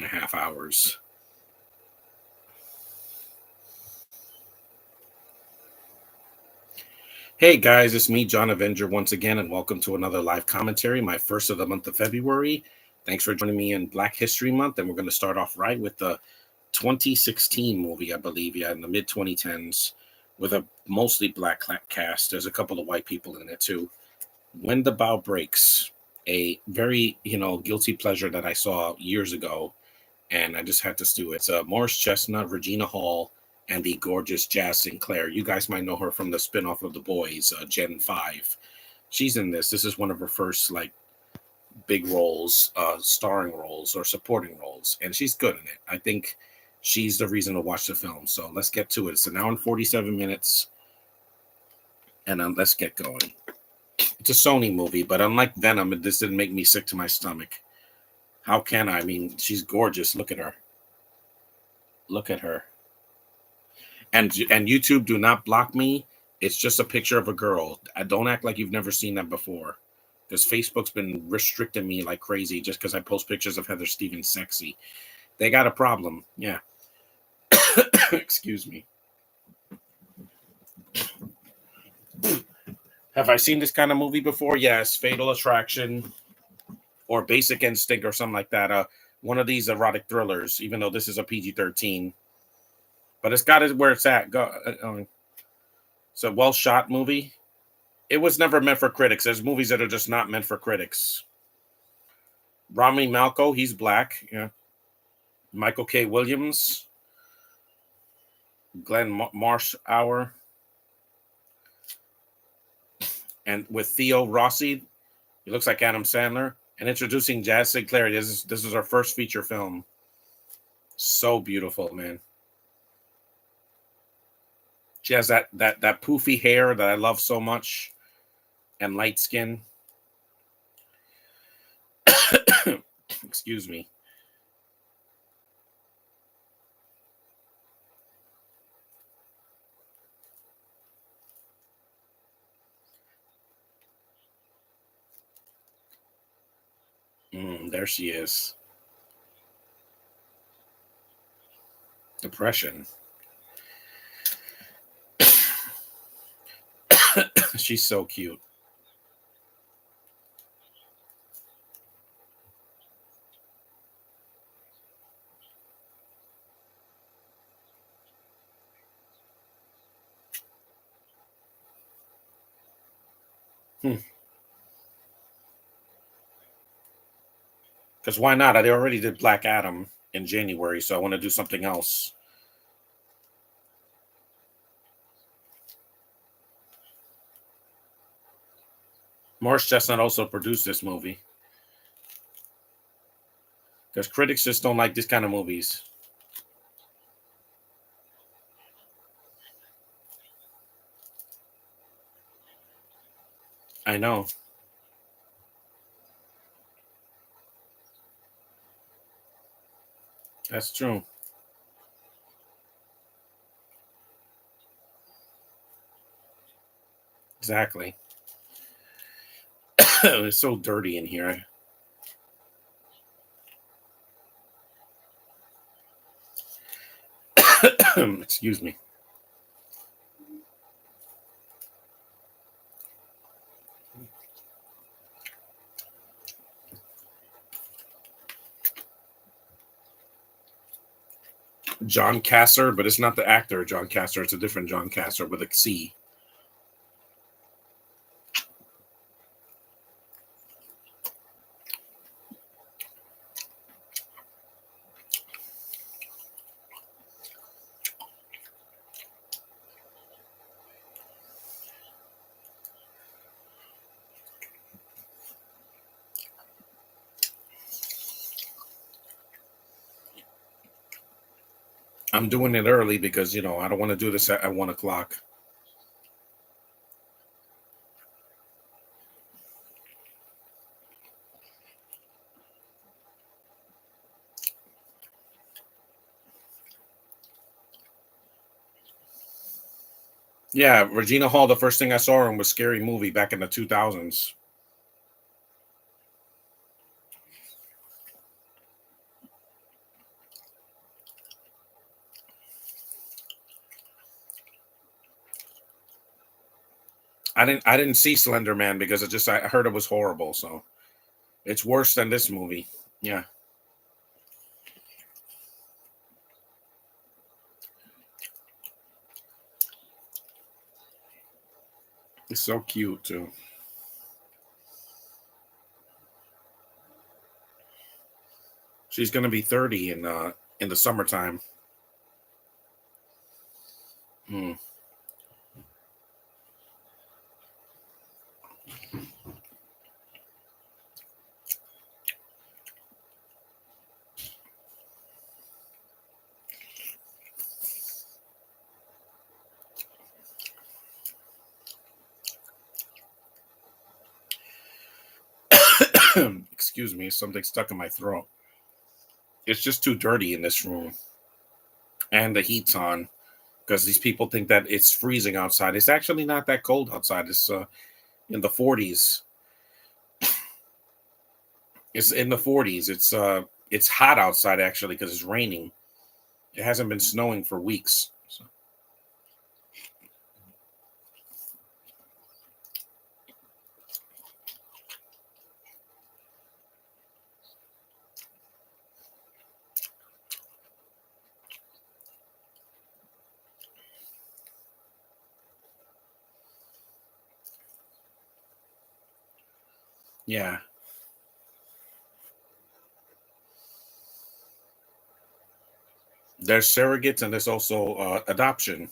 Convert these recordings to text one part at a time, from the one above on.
3.5 hours. Hey guys, it's me, John Avenger, once again, and welcome to another live commentary, my first of the month of February. Thanks for joining me in Black History Month, and we're going to start off right with the 2016 movie, I believe, in the mid-2010s, with a mostly black cast. There's a couple of white people in it, too. When the Bough Breaks, a very, guilty pleasure that I saw years ago, and I just had to do it. It's Morris Chestnut, Regina Hall, and the gorgeous Jaz Sinclair. You guys might know her from the spinoff of The Boys, Gen 5. She's in this. This is one of her first, big roles, starring roles or supporting roles, and she's good in it. I think she's the reason to watch the film. So let's get to it. It's an hour and 47 minutes, and let's get going. It's a Sony movie, but unlike Venom, this didn't make me sick to my stomach. How can I? I mean, she's gorgeous. Look at her. Look at her. And YouTube, do not block me. It's just a picture of a girl. Don't act like you've never seen that before, because Facebook's been restricting me like crazy just because I post pictures of Heather Stevens sexy. They got a problem. Yeah. Excuse me. Have I seen this kind of movie before? Yes. Fatal Attraction or Basic Instinct or something like that. One of these erotic thrillers, even though this is a PG-13. But it's got it where it's at. It's a well-shot movie. It was never meant for critics. There's movies that are just not meant for critics. Rami Malek, he's black. Yeah. Michael K. Williams. Glenn Marshauer. And with Theo Rossi, he looks like Adam Sandler. And introducing Jaz Sinclair. This is her first feature film. So beautiful, man. She has that poofy hair that I love so much, and light skin. Excuse me. There she is. Depression. She's so cute. Because why not? I already did Black Adam in January, so I want to do something else. Morris Chestnut also produced this movie. Because critics just don't like this kind of movies. I know. That's true. Exactly. It's so dirty in here. Excuse me. John Kasser, but it's not the actor John Kasser. It's a different John Kasser with a C. I'm doing it early because, I don't want to do this at 1 o'clock. Yeah, Regina Hall, the first thing I saw her in was Scary Movie back in the 2000s. I didn't see Slender Man because I heard it was horrible. So it's worse than this movie. Yeah, it's so cute too. She's gonna be 30 in the summertime. Hmm. Excuse me, something stuck in my throat. It's just too dirty in this room, and the heat's on because these people think that it's freezing outside. It's actually not that cold outside. It's in the 40s. It's in the 40s. It's hot outside actually because it's raining. It hasn't been snowing for weeks. So, yeah, there's surrogates and there's also adoption.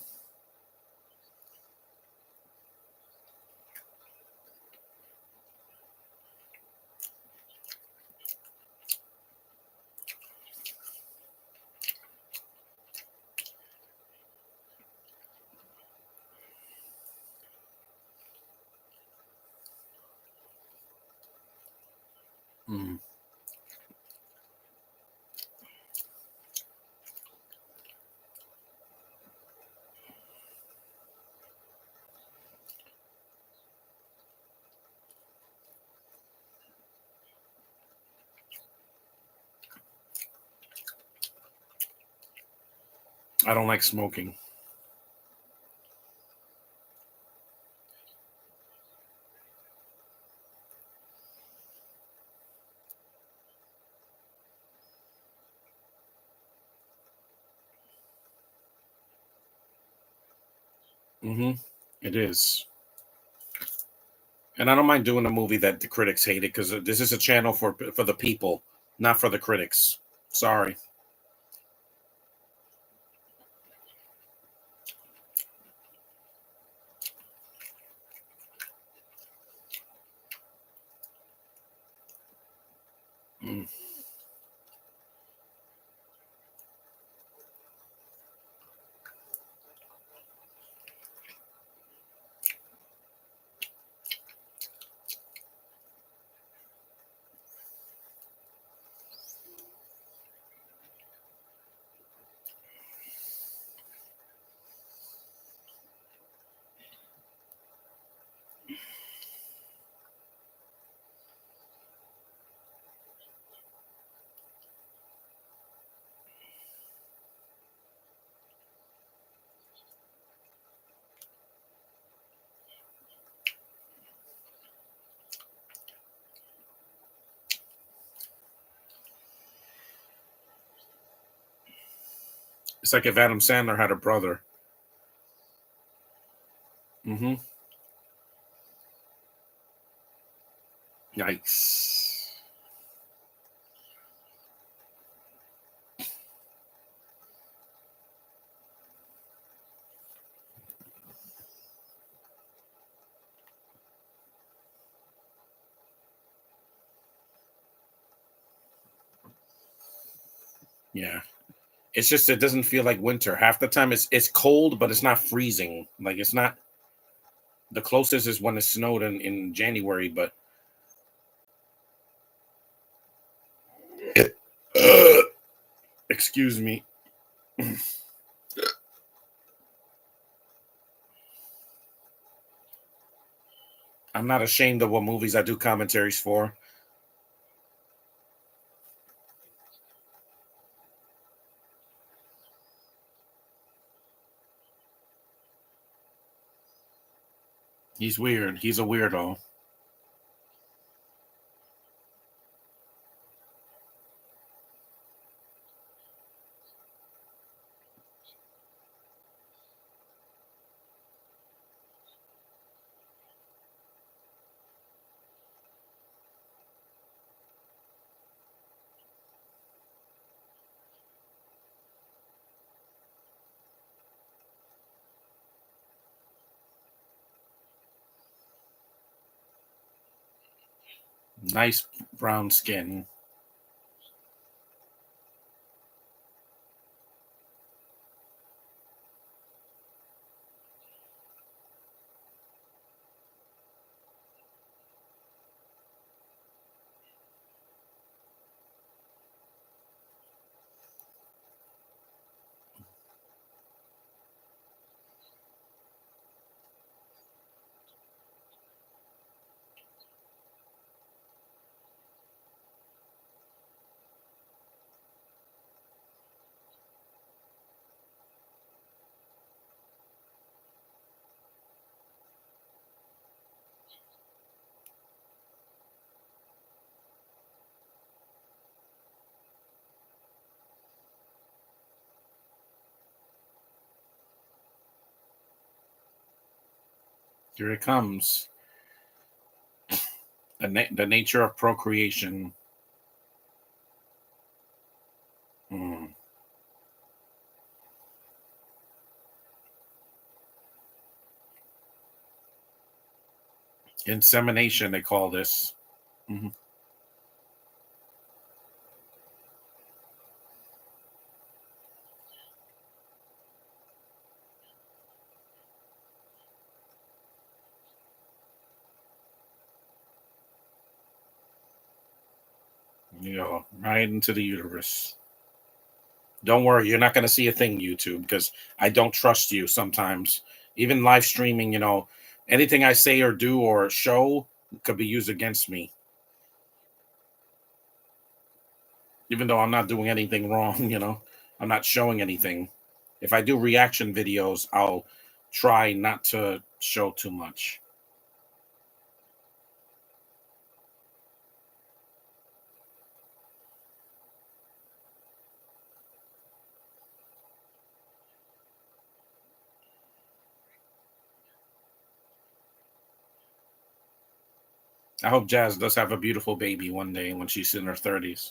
Mm. I don't like smoking. Hmm. It is. And I don't mind doing a movie that the critics hate it because this is a channel for the people, not for the critics. Sorry. Mm. It's like if Adam Sandler had a brother. Hmm. Yikes. Yeah. It's just it doesn't feel like winter. Half the time it's cold, but it's not freezing. Like it's not the closest is when it snowed in January, but excuse me. I'm not ashamed of what movies I do commentaries for. He's weird. He's a weirdo. Nice brown skin. Here it comes. The nature of procreation. Mm. Insemination, they call this. Hmm. Right into the uterus. Don't worry, you're not going to see a thing, YouTube, because I don't trust you sometimes. Even live streaming, anything I say or do or show could be used against me, even though I'm not doing anything wrong, I'm not showing anything. If I do reaction videos, I'll try not to show too much. I hope Jazz does have a beautiful baby one day when she's in her 30s.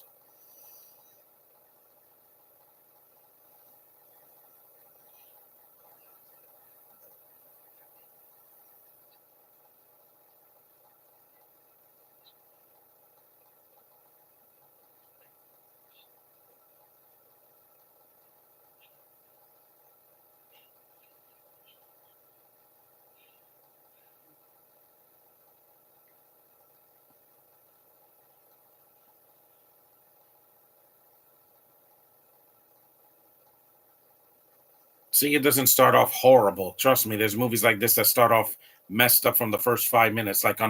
See, it doesn't start off horrible. Trust me, there's movies like this that start off messed up from the first 5 minutes, like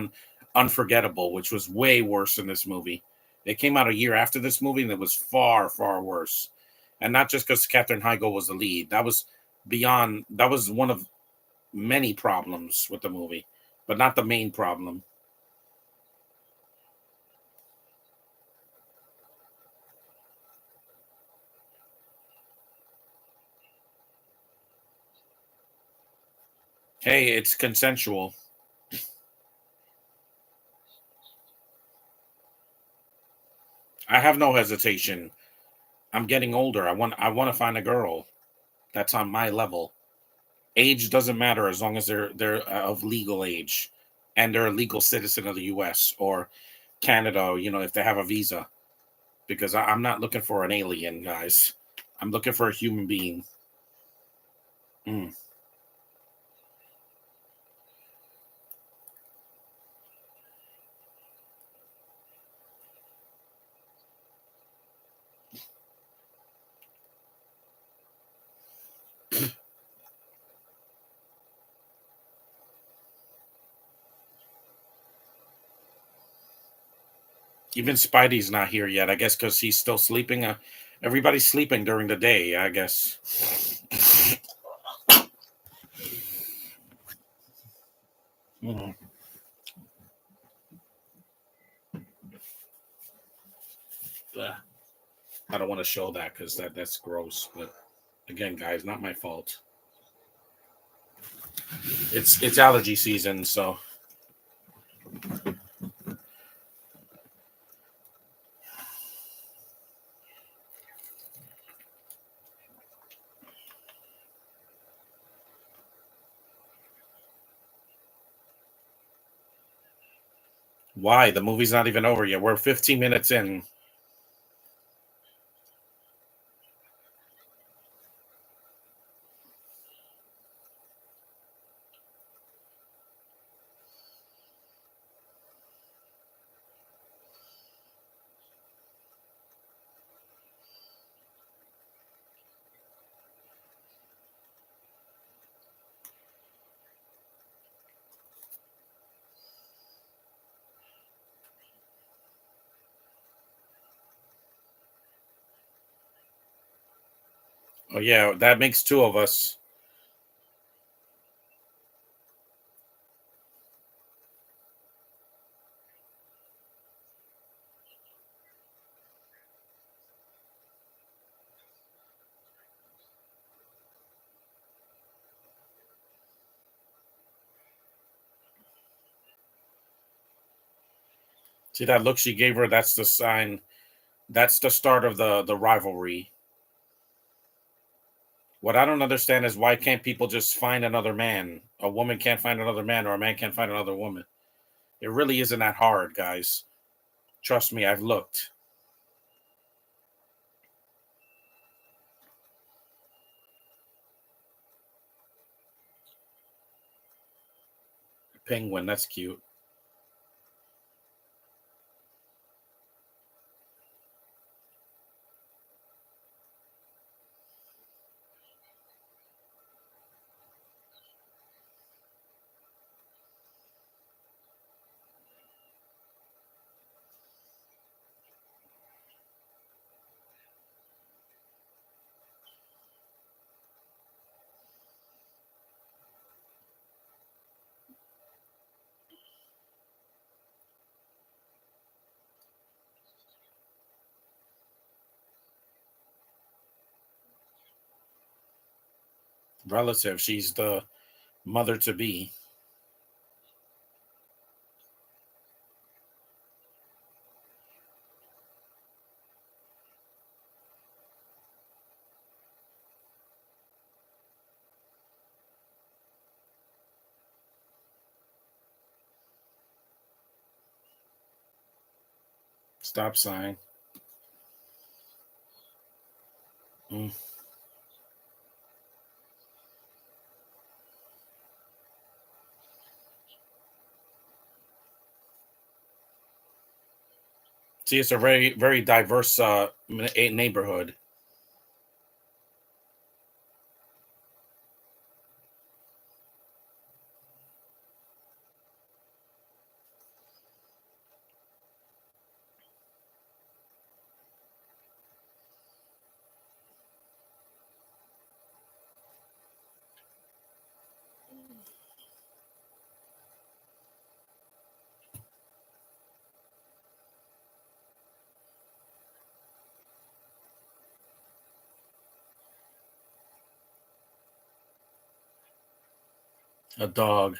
Unforgettable, which was way worse than this movie. It came out a year after this movie, and it was far, far worse. And not just because Katherine Heigl was the lead. That was beyond. That was one of many problems with the movie, but not the main problem. Hey, it's consensual. I have no hesitation. I'm getting older. I want to find a girl that's on my level. Age doesn't matter as long as they're of legal age and they're a legal citizen of the US or Canada, if they have a visa. Because I'm not looking for an alien, guys. I'm looking for a human being. Mm. Even Spidey's not here yet, I guess, because he's still sleeping. Everybody's sleeping during the day, I guess. Mhm. Ugh. I don't want to show that because that's gross. But again, guys, not my fault. It's allergy season, so why? The movie's not even over yet. We're 15 minutes in. Oh yeah, that makes two of us. See that look she gave her? That's the sign. That's the start of the rivalry. What I don't understand is why can't people just find another man? A woman can't find another man, or a man can't find another woman. It really isn't that hard, guys. Trust me, I've looked. Penguin, that's cute. Relative. She's the mother to be. Stop sign. Mm. See, it's a very diverse neighborhood. A dog.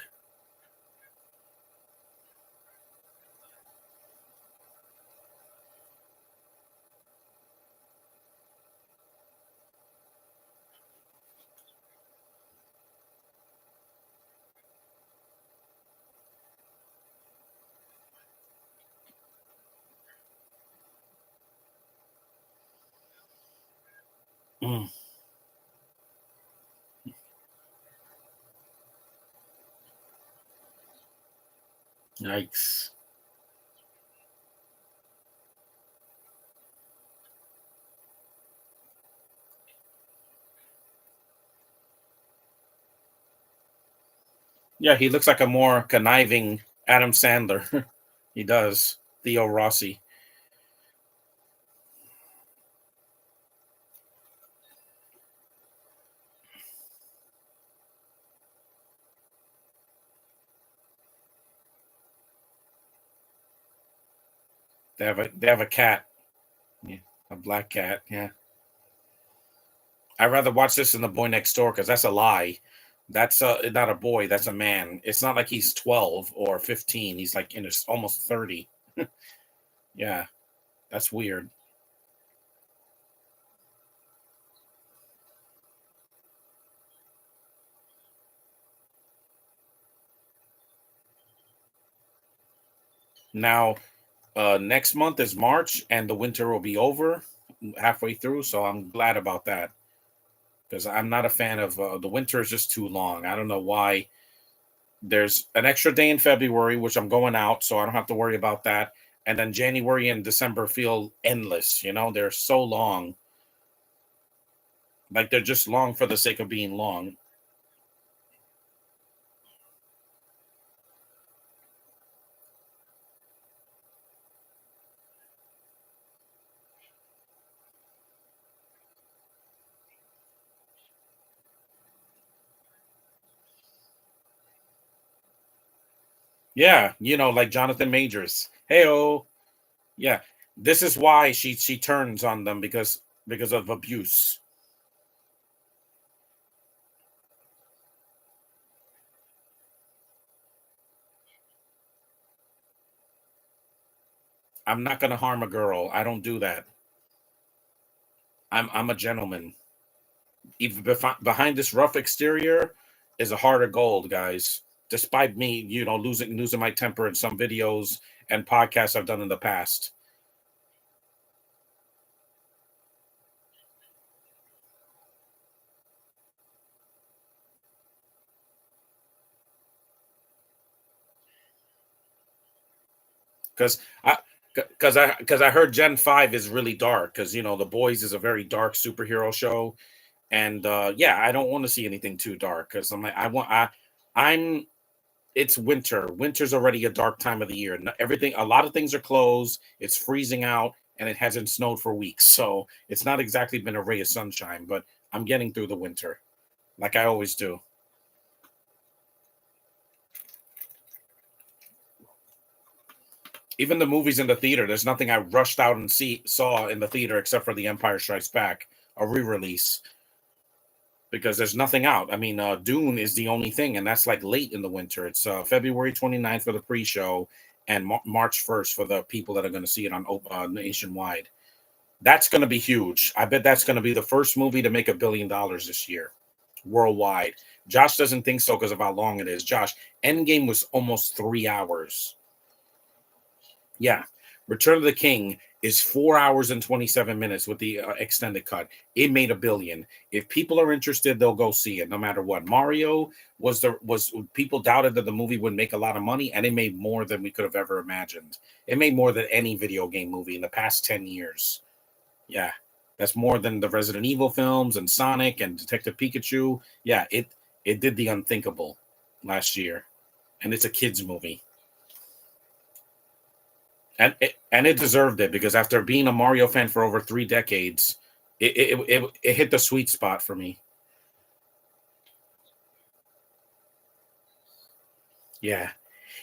Mm. Yikes. Yeah, he looks like a more conniving Adam Sandler. He does. Theo Rossi. They have a cat. Yeah, a black cat. Yeah. I'd rather watch this than the boy next door because that's a lie. That's not a boy. That's a man. It's not like he's 12 or 15. He's like in his almost 30. Yeah, that's weird. Now, next month is March, and the winter will be over halfway through. So I'm glad about that because I'm not a fan of the winter. Is just too long. I don't know why. There's an extra day in February, which I'm going out, so I don't have to worry about that. And then January and December feel endless. They're so long. Like they're just long for the sake of being long. Yeah, like Jonathan Majors. Heyo. Yeah. This is why she turns on them because of abuse. I'm not gonna harm a girl. I don't do that. I'm a gentleman. Even behind this rough exterior is a heart of gold, guys. Despite me, losing my temper in some videos and podcasts I've done in the past. Because I heard Gen 5 is really dark because The Boys is a very dark superhero show, and yeah, I don't want to see anything too dark because I'm like I'm it's winter. Winter's already a dark time of the year. Everything, a lot of things are closed. It's freezing out, and it hasn't snowed for weeks, so it's not exactly been a ray of sunshine. But I'm getting through the winter, like I always do. Even the movies in the theater, there's nothing I rushed out and saw in the theater except for The Empire Strikes Back, a re-release, because there's nothing out. I mean, Dune is the only thing, and that's like late in the winter. It's February 29th for the pre-show and March 1st for the people that are going to see it on nationwide. That's going to be huge. I bet that's going to be the first movie to make $1 billion this year worldwide. Josh doesn't think so because of how long it is. Josh, Endgame was almost 3 hours. Yeah. Return of the King is 4 hours and 27 minutes with the extended cut. It made $1 billion. If people are interested, they'll go see it no matter what. Mario was people doubted that the movie would make a lot of money, and it made more than we could have ever imagined. It made more than any video game movie in the past 10 years. Yeah. That's more than the Resident Evil films and Sonic and Detective Pikachu. Yeah, it did the unthinkable last year. And it's a kids movie. And it deserved it because after being a Mario fan for over 3 decades, it hit the sweet spot for me. Yeah,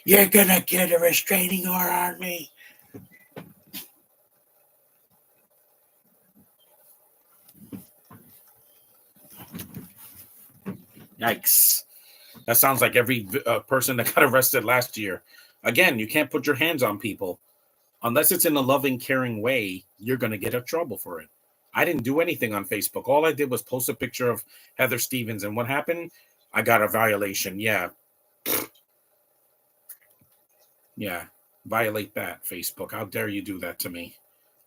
you're gonna get a restraining order on me. Yikes! That sounds like every person that got arrested last year. Again, you can't put your hands on people unless it's in a loving, caring way. You're gonna get in trouble for it. I didn't do anything on Facebook. All I did was post a picture of Heather Stevens, and what happened? I got a violation. Yeah, yeah, violate that, Facebook. How dare you do that to me?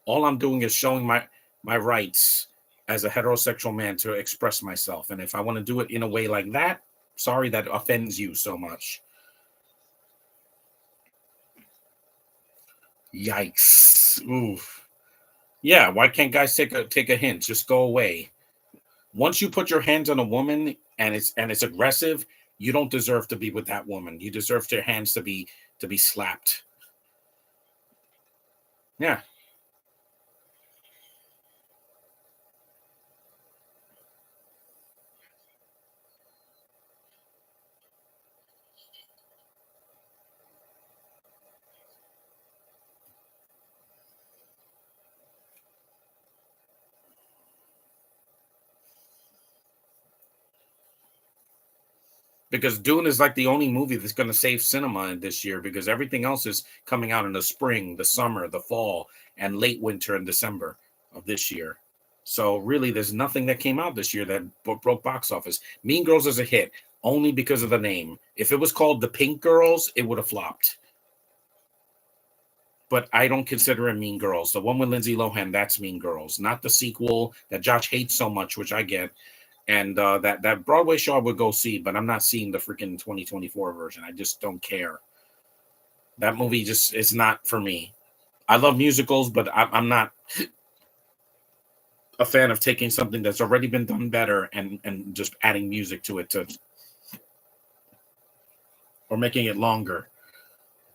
All I'm doing is showing my rights as a heterosexual man to express myself. And if I want to do it in a way like that, sorry that offends you so much. Yikes. Oof. Yeah, why can't guys take a hint? Just go away. Once you put your hands on a woman and it's aggressive, you don't deserve to be with that woman. You deserve your hands to be slapped. Yeah. because Dune is like the only movie that's going to save cinema in this year, because everything else is coming out in the spring, the summer, the fall, and late winter and December of this year. So really, there's nothing that came out this year that broke box office. Mean Girls is a hit only because of the name. If it was called The Pink Girls, it would have flopped. But I don't consider it Mean Girls. The one with Lindsay Lohan, that's Mean Girls, not the sequel that Josh hates so much, which I get. And that Broadway show I would go see, but I'm not seeing the freaking 2024 version. I just don't care. That movie just is not for me. I love musicals, but I'm not a fan of taking something that's already been done better and just adding music to it or making it longer.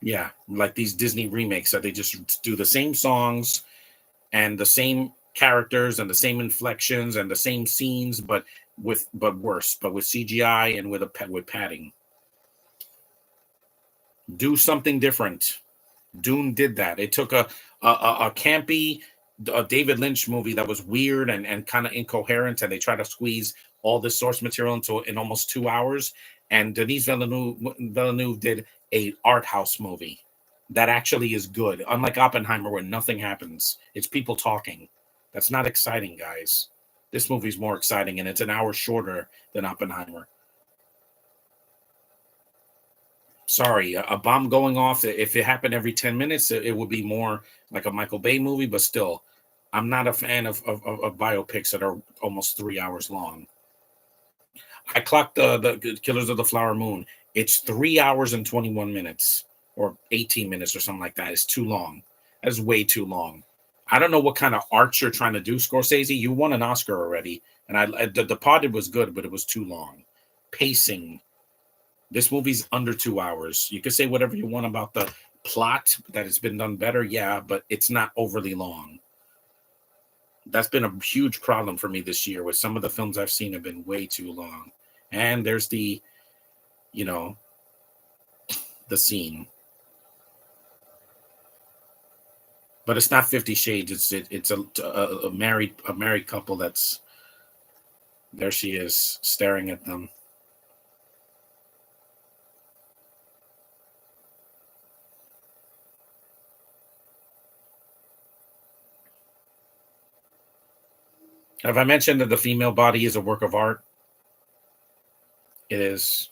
Yeah, like these Disney remakes that they just do the same songs and the same characters and the same inflections and the same scenes, but worse, but with CGI and with padding. Do something different. Dune did that. It took a campy David Lynch movie that was weird and kind of incoherent, and they tried to squeeze all this source material into in almost 2 hours. And Denis Villeneuve did a art house movie that actually is good, unlike Oppenheimer, where nothing happens. It's people talking. That's not exciting, guys. This movie's more exciting, and it's an hour shorter than Oppenheimer. Sorry, a bomb going off. If it happened every 10 minutes, it would be more like a Michael Bay movie, but still, I'm not a fan of biopics that are almost 3 hours long. I clocked the Killers of the Flower Moon. It's 3 hours and 21 minutes or 18 minutes or something like that. It's too long. That's way too long. I don't know what kind of art you're trying to do, Scorsese. You won an Oscar already. And The Departed was good, but it was too long. Pacing. This movie's under 2 hours. You can say whatever you want about the plot, that it's been done better. Yeah, but it's not overly long. That's been a huge problem for me this year, with some of the films I've seen have been way too long. And there's the scene. But it's not 50 Shades. It's a married couple that's there. She is staring at them. Have I mentioned that the female body is a work of art? It is.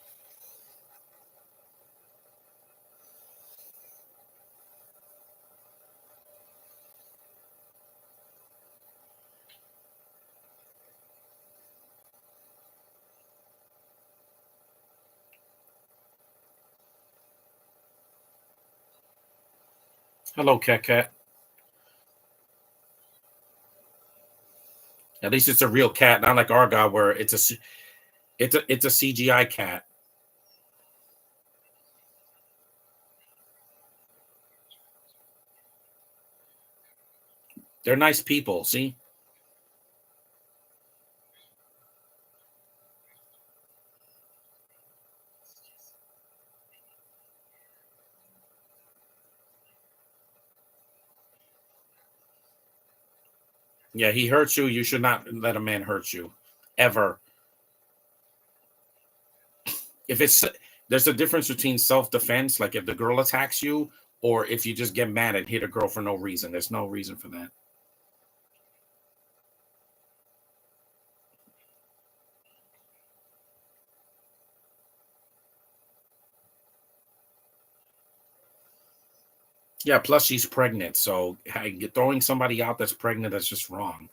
Hello, Cat. At least it's a real cat, not like Argyle, where it's a CGI cat. They're nice people. See. Yeah, he hurts you. You should not let a man hurt you, ever. If it's There's a difference between self-defense, like if the girl attacks you, or if you just get mad and hit a girl for no reason. There's no reason for that. Yeah, plus she's pregnant, so throwing somebody out that's pregnant, that's just wrong.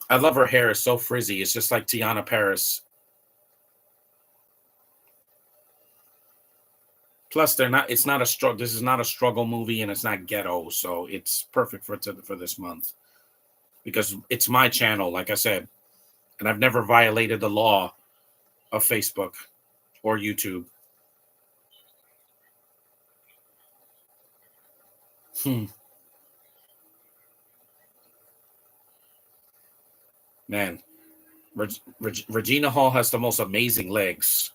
I love her hair; it's so frizzy. It's just like Tiana Paris. Plus, they're not. It's not a struggle. This is not a struggle movie, and it's not ghetto, so it's perfect for this month, because it's my channel, like I said, and I've never violated the law of Facebook or YouTube. Hmm. Man, Regina Hall has the most amazing legs.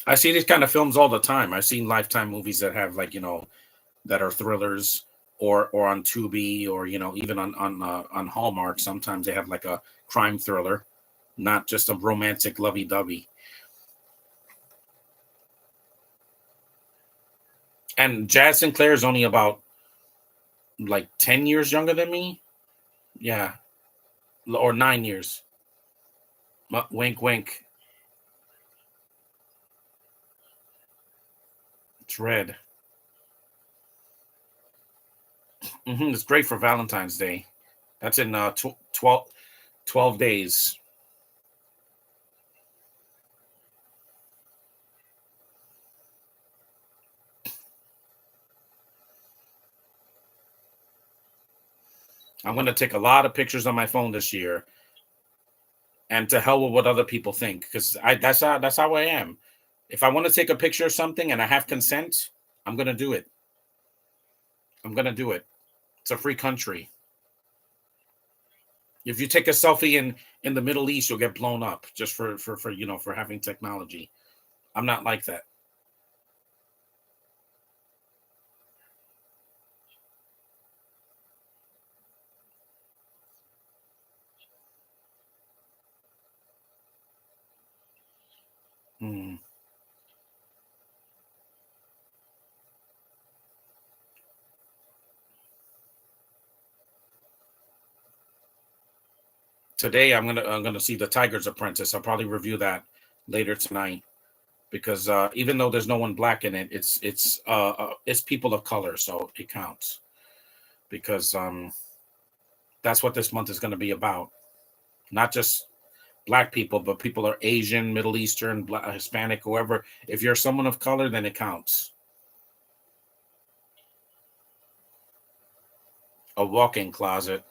I see these kind of films all the time. I've seen Lifetime movies that have like that are thrillers, or on Tubi, or even on Hallmark. Sometimes they have like a crime thriller, not just a romantic lovey dovey. And Jazz Sinclair is only about like 10 years younger than me. Yeah, or 9 years. Wink, wink. It's red. It's great for Valentine's Day. That's in 12 days. I'm going to take a lot of pictures on my phone this year, and to hell with what other people think, because I that's how I am. If I want to take a picture of something and I have consent, I'm going to do it. I'm going to do it. It's a free country. If you take a selfie in the Middle East, you'll get blown up just for having technology. I'm not like that. Hmm. Today I'm gonna see The Tiger's Apprentice. I'll probably review that later tonight, because even though there's no one black in it, it's people of color, so it counts, because that's what this month is going to be about. Not just black people, but people are Asian, Middle Eastern, Hispanic, whoever. If you're someone of color, then it counts. A walk-in closet.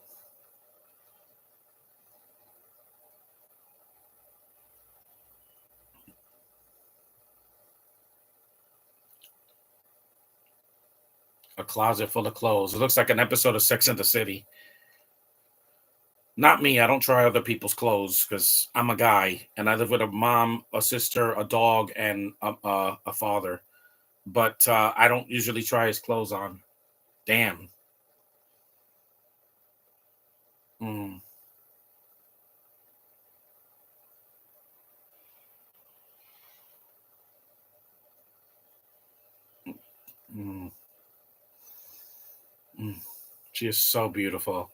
A closet full of clothes. It looks like an episode of Sex and the City. Not me. I don't try other people's clothes because I'm a guy and I live with a mom, a sister, a dog, and a father. But I don't usually try his clothes on. Damn. Mm, mm, mm. She is so beautiful.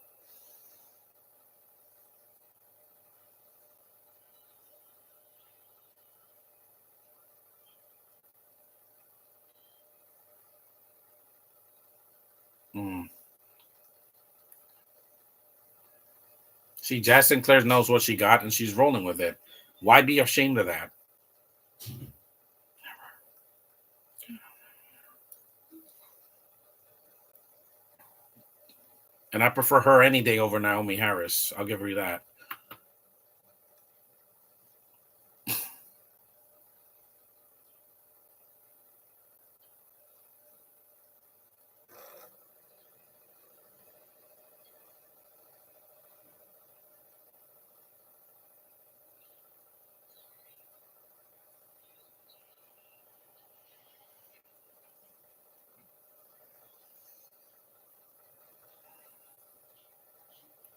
Mm. See, Jazz Sinclair knows what she got and she's rolling with it. Why be ashamed of that? And I prefer her any day over Naomi Harris. I'll give her that.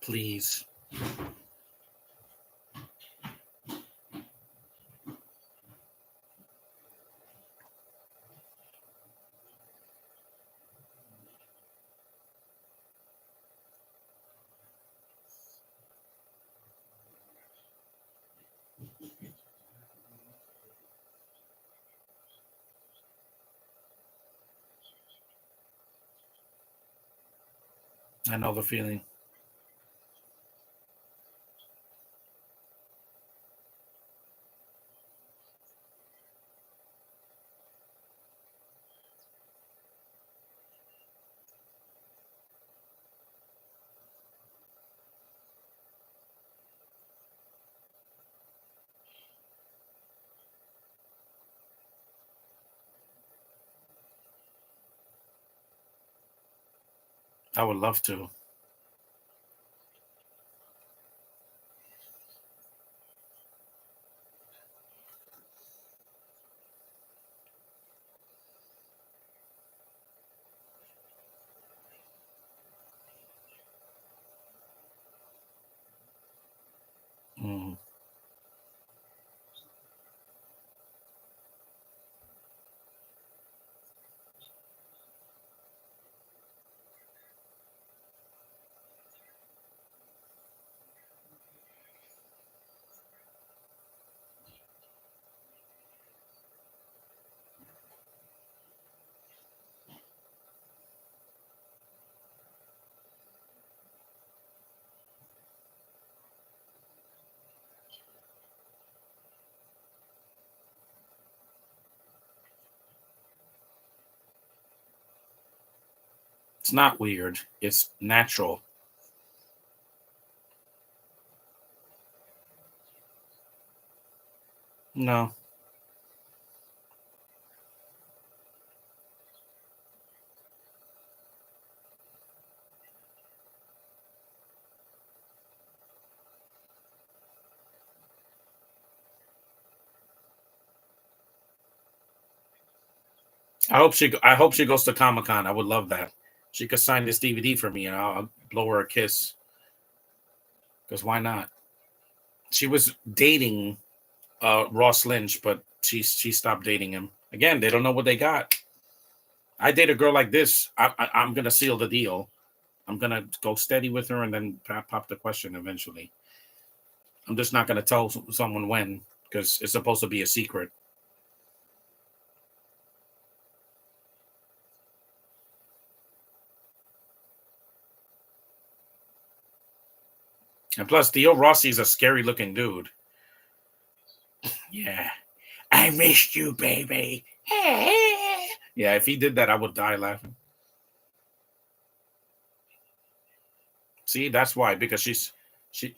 Please. I know the feeling. I would love to. It's not weird. It's natural. No. I hope she goes to Comic Con. I would love that. She could sign this DVD for me, and I'll blow her a kiss. Because why not? She was dating Ross Lynch, but she stopped dating him. Again, they don't know what they got. I date a girl like this. I'm gonna seal the deal. I'm gonna go steady with her and then pop the question eventually. I'm just not gonna tell someone when because it's supposed to be a secret. And plus, Theo Rossi is a scary looking dude. Yeah, I missed you, baby. Yeah, if he did that, I would die laughing. See, that's why because she, she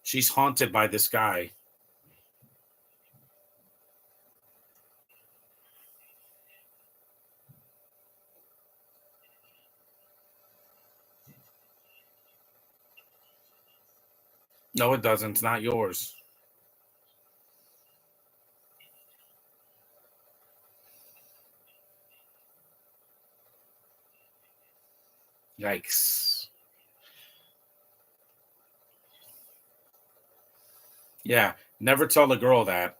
she's haunted by this guy. No, it doesn't. It's not yours. Yikes. Yeah, never tell the girl that.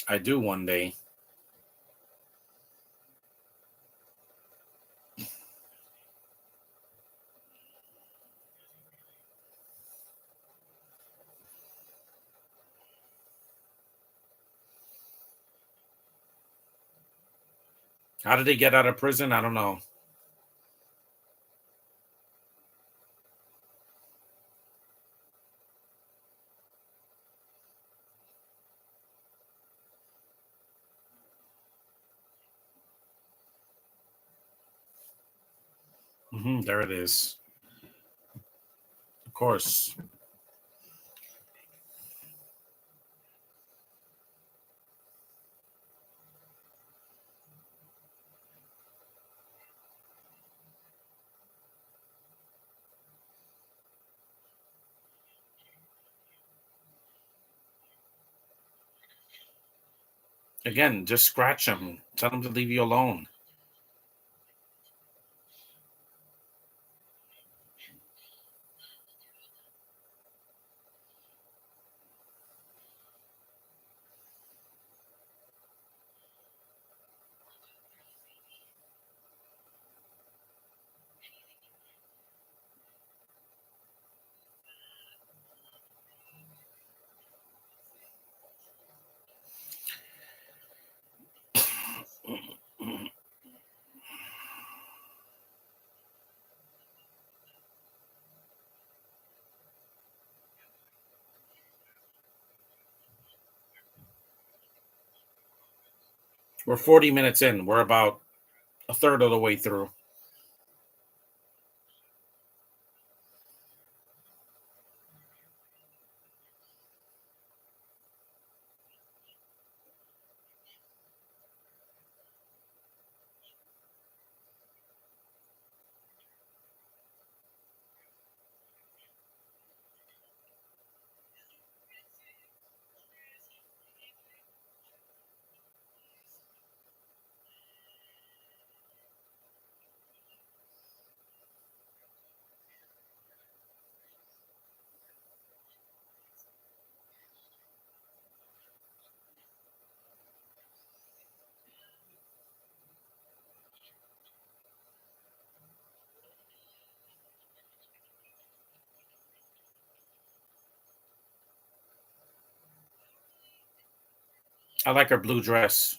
I do one day. How did he get out of prison? I don't know. There it is. Of course. Again, just scratch him. Tell him to leave you alone. We're 40 minutes in. We're about a third of the way through. I like her blue dress.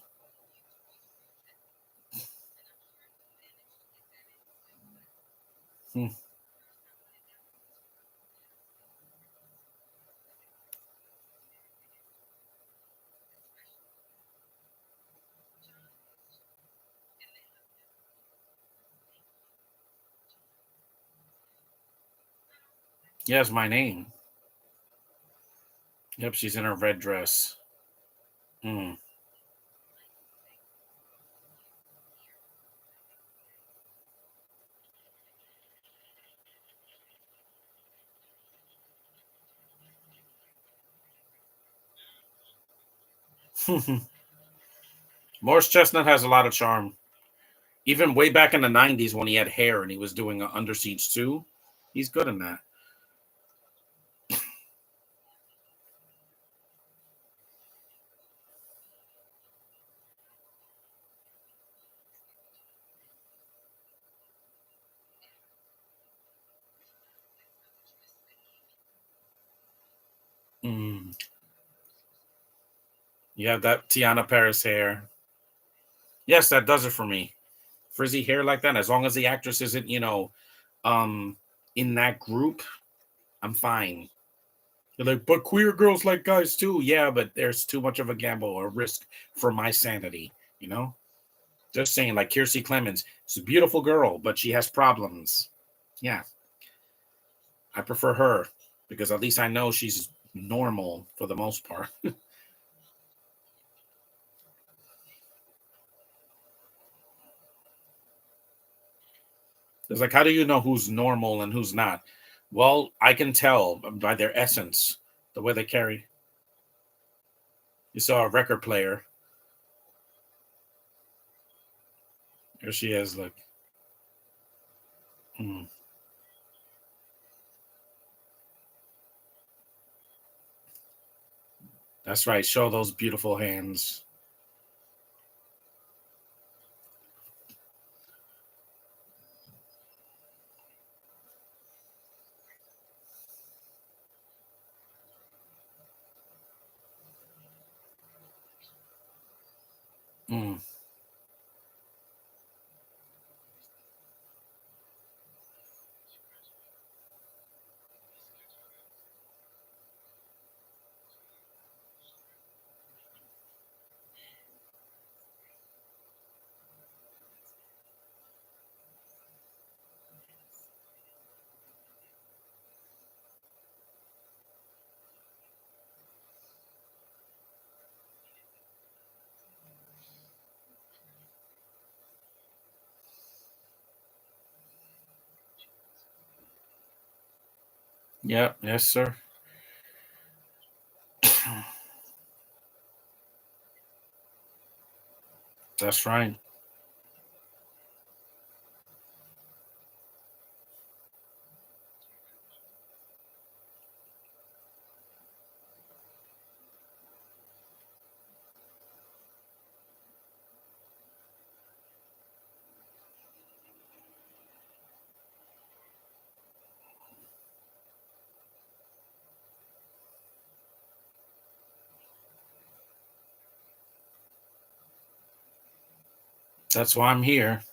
Hmm. Yes, my name. Yep, she's in her red dress. Hmm. Morris Chestnut has a lot of charm. Even way back in the '90s when he had hair and he was doing Under Siege 2, he's good in that. Mm. You have that Tiana Paris hair. Yes, that does it for me. Frizzy hair like that, as long as the actress isn't, um, in that group, I'm fine. They're like, but queer girls like guys too. Yeah, but there's too much of a gamble or risk for my sanity, you know? Just saying, like Kiersey Clemens, she's a beautiful girl, but she has problems. Yeah, I prefer her because at least I know she's normal for the most part. It's like, how do you know who's normal and who's not? Well, I can tell by their essence, the way they carry. You saw a record player. There she is. Like, mm, that's right. Show those beautiful hands. Mm, yep. Yes, sir. That's right. That's why I'm here.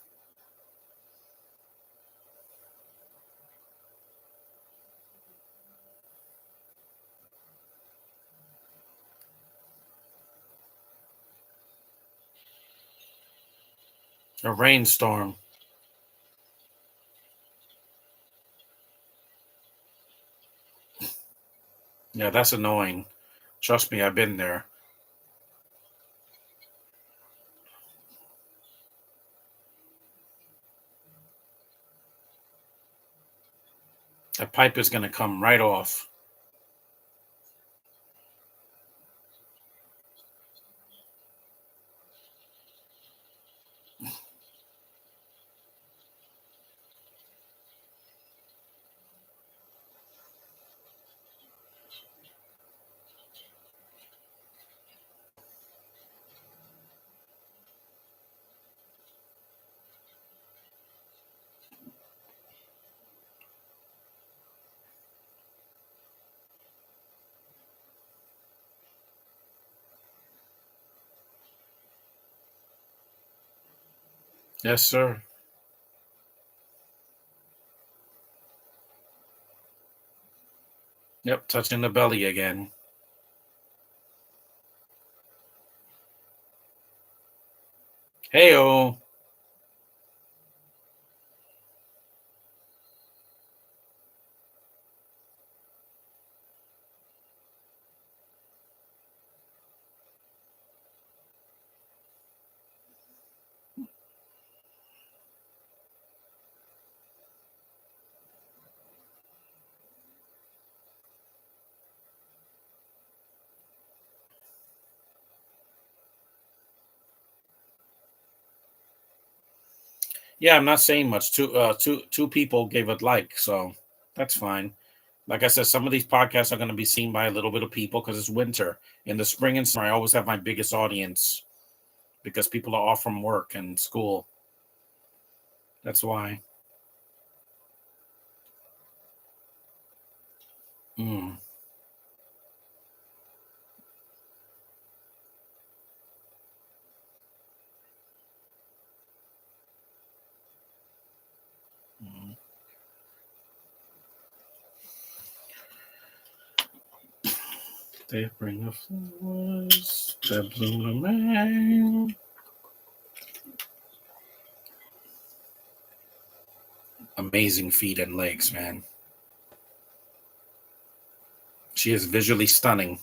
A rainstorm. Yeah, that's annoying. Trust me, I've been there. That pipe is going to come right off. Yes, sir. Yep, touching the belly again. Heyo. Yeah, I'm not saying much. Two people gave it like, so that's fine. Like I said, some of these podcasts are going to be seen by a little bit of people because it's winter. In the spring and summer, I always have my biggest audience because people are off from work and school. That's why. Mm. Mm. They bring the flowers that bloom the man. Amazing feet and legs, man. She is visually stunning.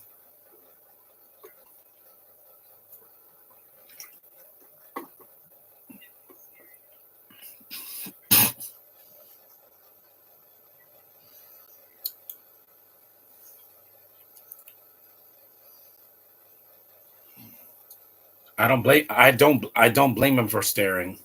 I don't blame him for staring.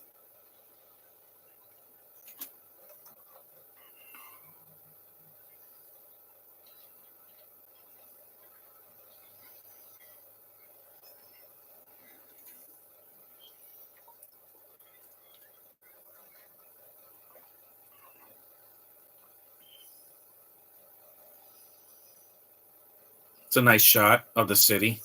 It's a nice shot of the city.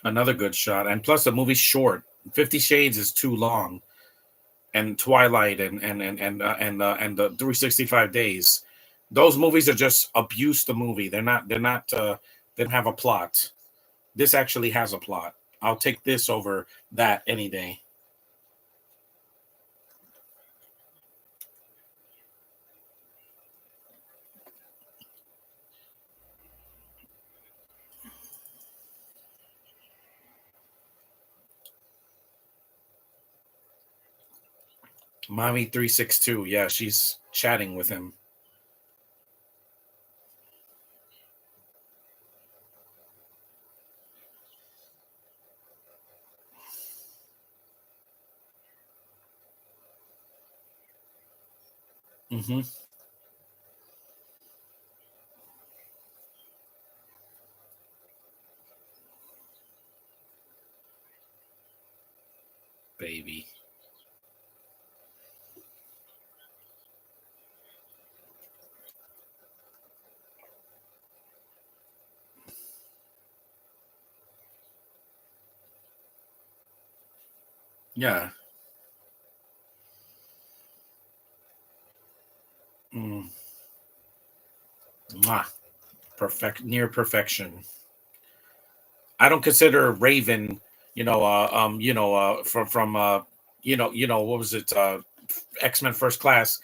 Another good shot. And plus the movie's short. 50 Shades is too long. And Twilight and the 365 days. Those movies are just abuse the movie. They don't have a plot. This actually has a plot. I'll take this over that any day. Mommy 362. Yeah, she's chatting with him. Hmm. Baby. Yeah. Mm. Mwah. Perfect, near perfection. I don't consider Raven, what was it, X-Men First Class.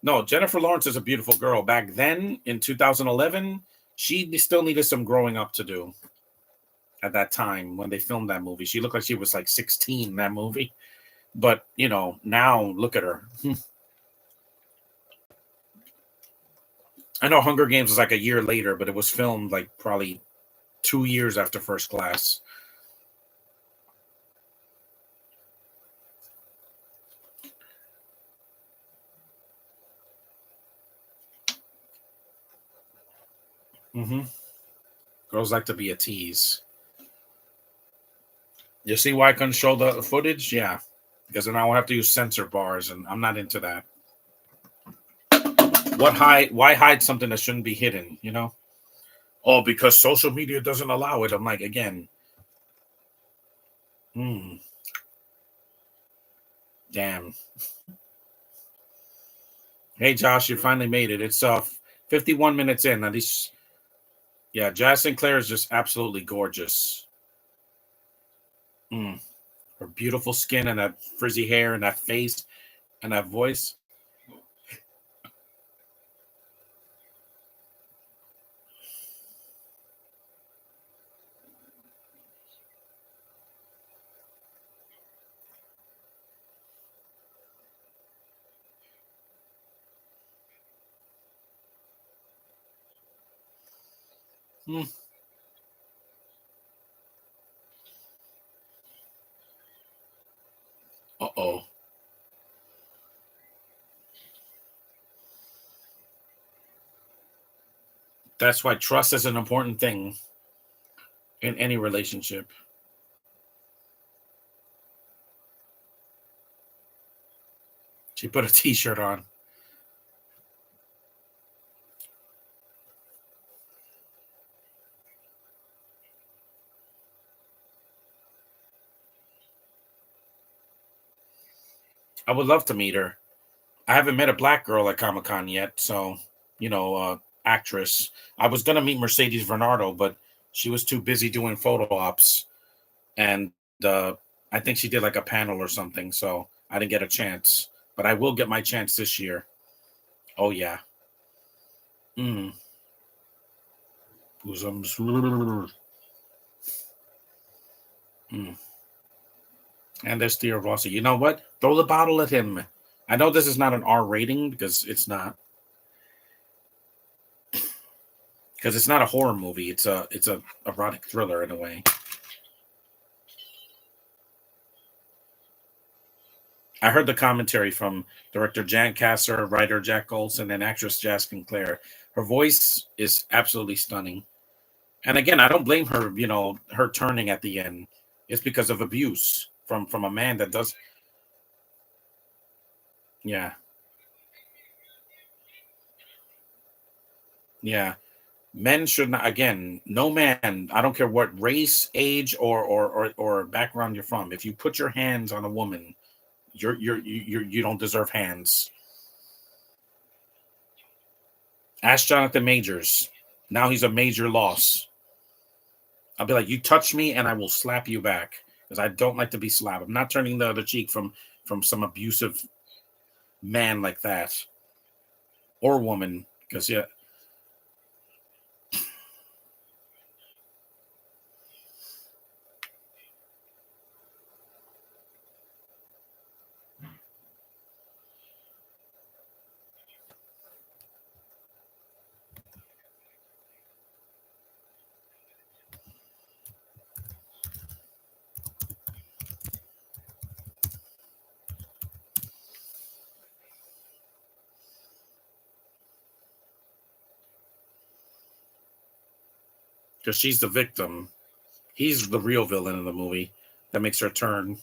No, Jennifer Lawrence is a beautiful girl. Back then in 2011, she still needed some growing up to do at that time when they filmed that movie. She looked like she was like 16 in that movie. But, now look at her. I know Hunger Games was like a year later, but it was filmed like probably 2 years after First Class. Mm-hmm. Girls like to be a tease. You see why I couldn't show the footage? Yeah, because then I will have to use censor bars, and I'm not into that. What hide? Why hide something that shouldn't be hidden? You know? Oh, because social media doesn't allow it. I'm like, again, hmm, damn. Hey, Josh, you finally made it. It's 51 minutes in. At least, yeah, Jaz Sinclair is just absolutely gorgeous. Mm. Her beautiful skin and that frizzy hair and that face and that voice. Mm. Uh-oh. That's why trust is an important thing in any relationship. She put a t-shirt on. I would love to meet her. I haven't met a black girl at Comic Con yet, so actress. I was gonna meet Mercedes Bernardo, but she was too busy doing photo ops, and uh, I think she did like a panel or something, so I didn't get a chance. But I will get my chance this year. Oh yeah. Mm. Bosoms. Mm. And there's Theo Rossi. You know what? Throw the bottle at him. I know this is not an R rating because it's not a horror movie. It's a erotic thriller in a way. I heard the commentary from director Jan Kasser, writer Jack Olson, and actress Jaz Sinclair. Her voice is absolutely stunning. And again, I don't blame her. Her turning at the end. It's because of abuse from a man that does. Yeah, yeah. Men should not. Again, no man. I don't care what race, age, or background you're from. If you put your hands on a woman, you don't deserve hands. Ask Jonathan Majors. Now he's a major loss. I'll be like, you touch me, and I will slap you back because I don't like to be slapped. I'm not turning the other cheek from some abusive man like that or woman. Because yeah, because she's the victim. He's the real villain in the movie that makes her turn.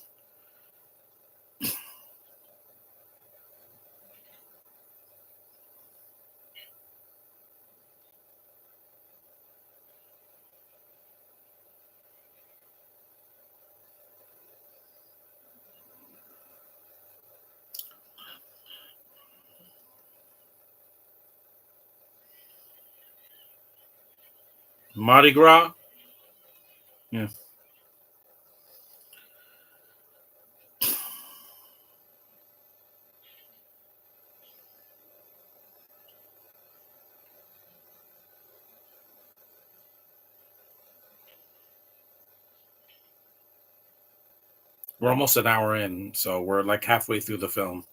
Mardi Gras. Yeah, we're almost an hour in, so we're like halfway through the film.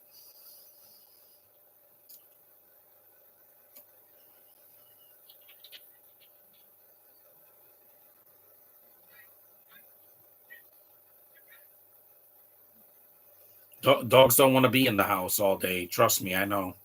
Dogs don't want to be in the house all day. Trust me, I know.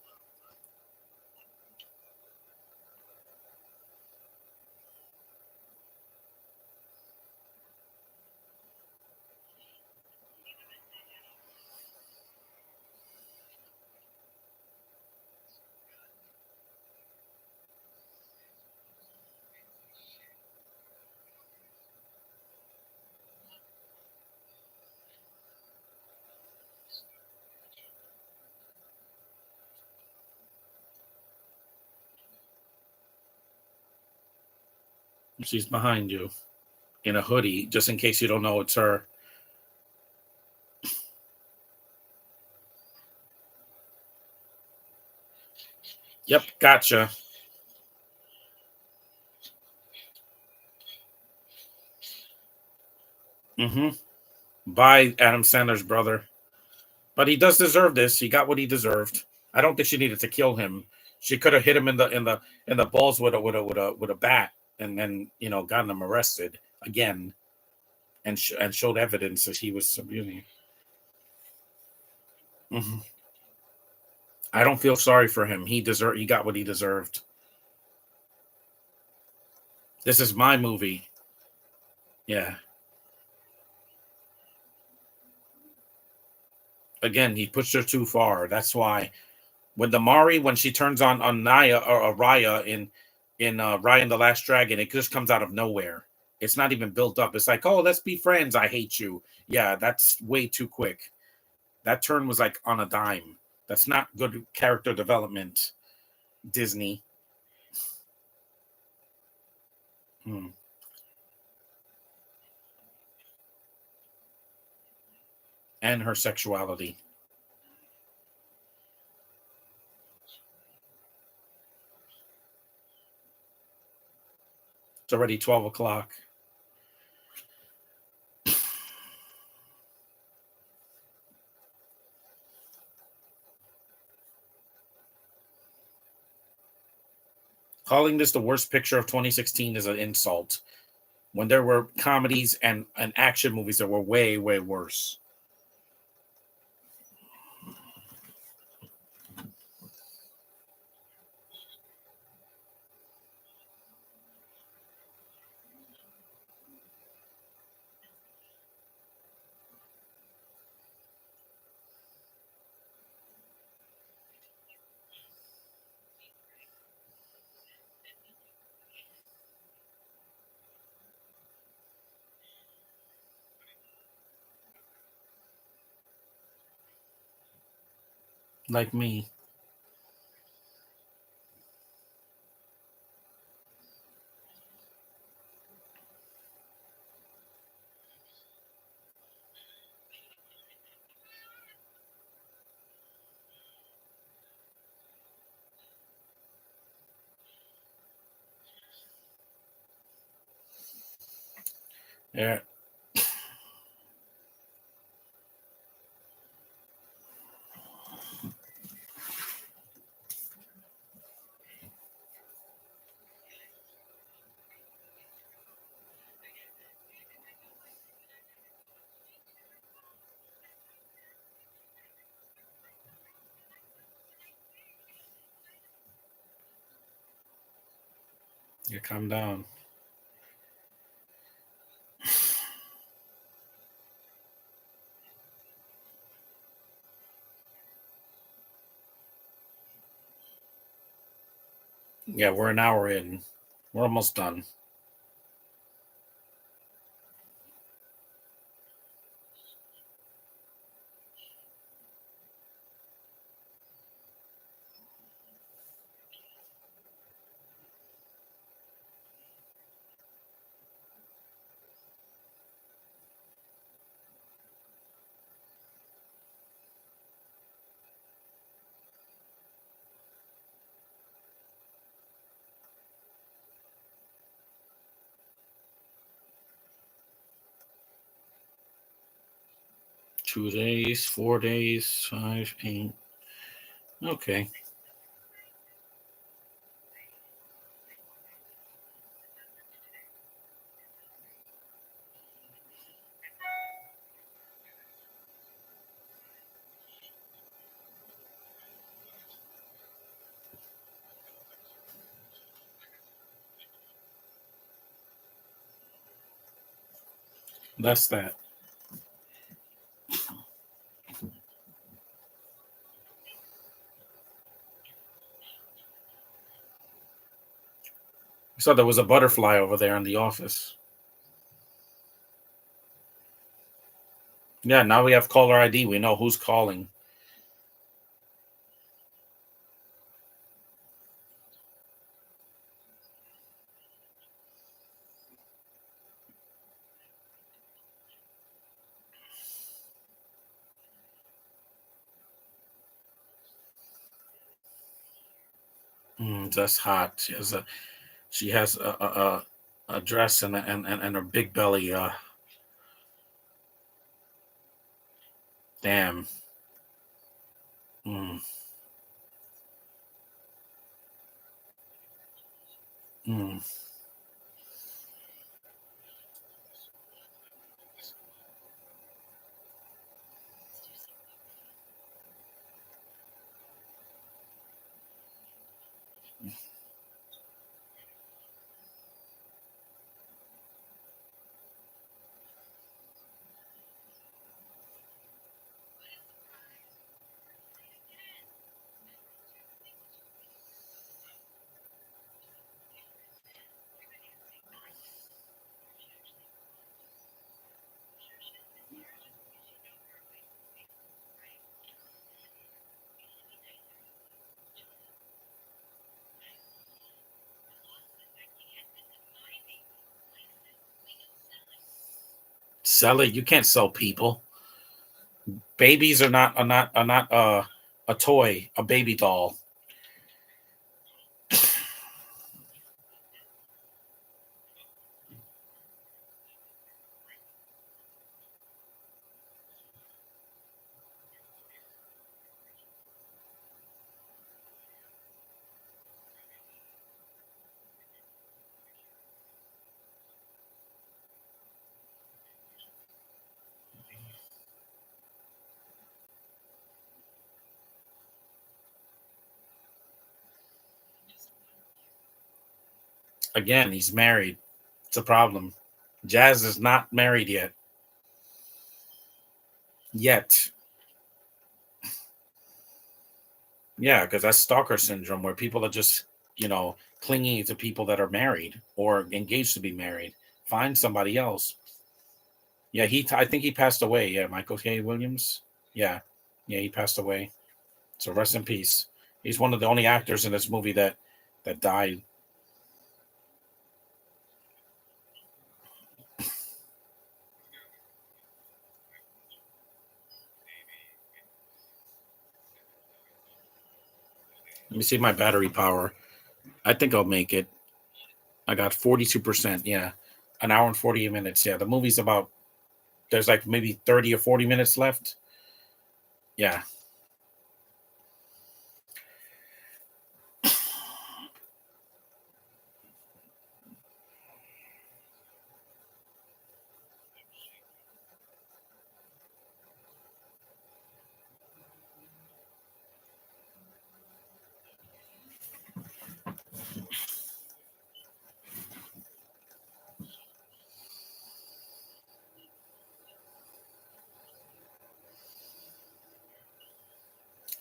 She's behind you in a hoodie, just in case you don't know it's her. Yep, gotcha. Mm-hmm. By Adam Sandler's brother. But he does deserve this. He got what he deserved. I don't think she needed to kill him. She could have hit him in the balls with a bat, and then gotten him arrested again, and showed evidence that he was abusing. Hmm. I don't feel sorry for him. He got what he deserved. This is my movie. Yeah. Again, he pushed her too far. That's why when when she turns on Naya or Raya in Raya and the Last Dragon, it just comes out of nowhere. It's not even built up. It's like, oh, let's be friends. I hate you. Yeah, that's way too quick. That turn was like on a dime. That's not good character development, Disney. Hmm. And her sexuality. It's already 12 o'clock. Calling this the worst picture of 2016 is an insult. When there were comedies and action movies that were way, way worse. Like me. Yeah. Yeah, calm down. Yeah, we're an hour in. We're almost done. $2 days, 4 days, five, eight. Okay. That's that. So there was a butterfly over there in the office. Yeah, now we have caller ID. We know who's calling. That's hot. She has a dress and her big belly. Damn. Mm, mm. Sell it. You can't sell people. Babies are not a toy, a baby doll. Again, he's married. It's a problem. Jazz is not married yet. Yet. Yeah, because that's stalker syndrome where people are just, clinging to people that are married or engaged to be married. Find somebody else. Yeah, I think he passed away. Yeah, Michael K. Williams. Yeah. Yeah, he passed away. So rest in peace. He's one of the only actors in this movie that died. Let me see my battery power. I think I'll make it. I got 42%. Yeah. An hour and 40 minutes. Yeah. The movie's about, there's like maybe 30 or 40 minutes left. Yeah.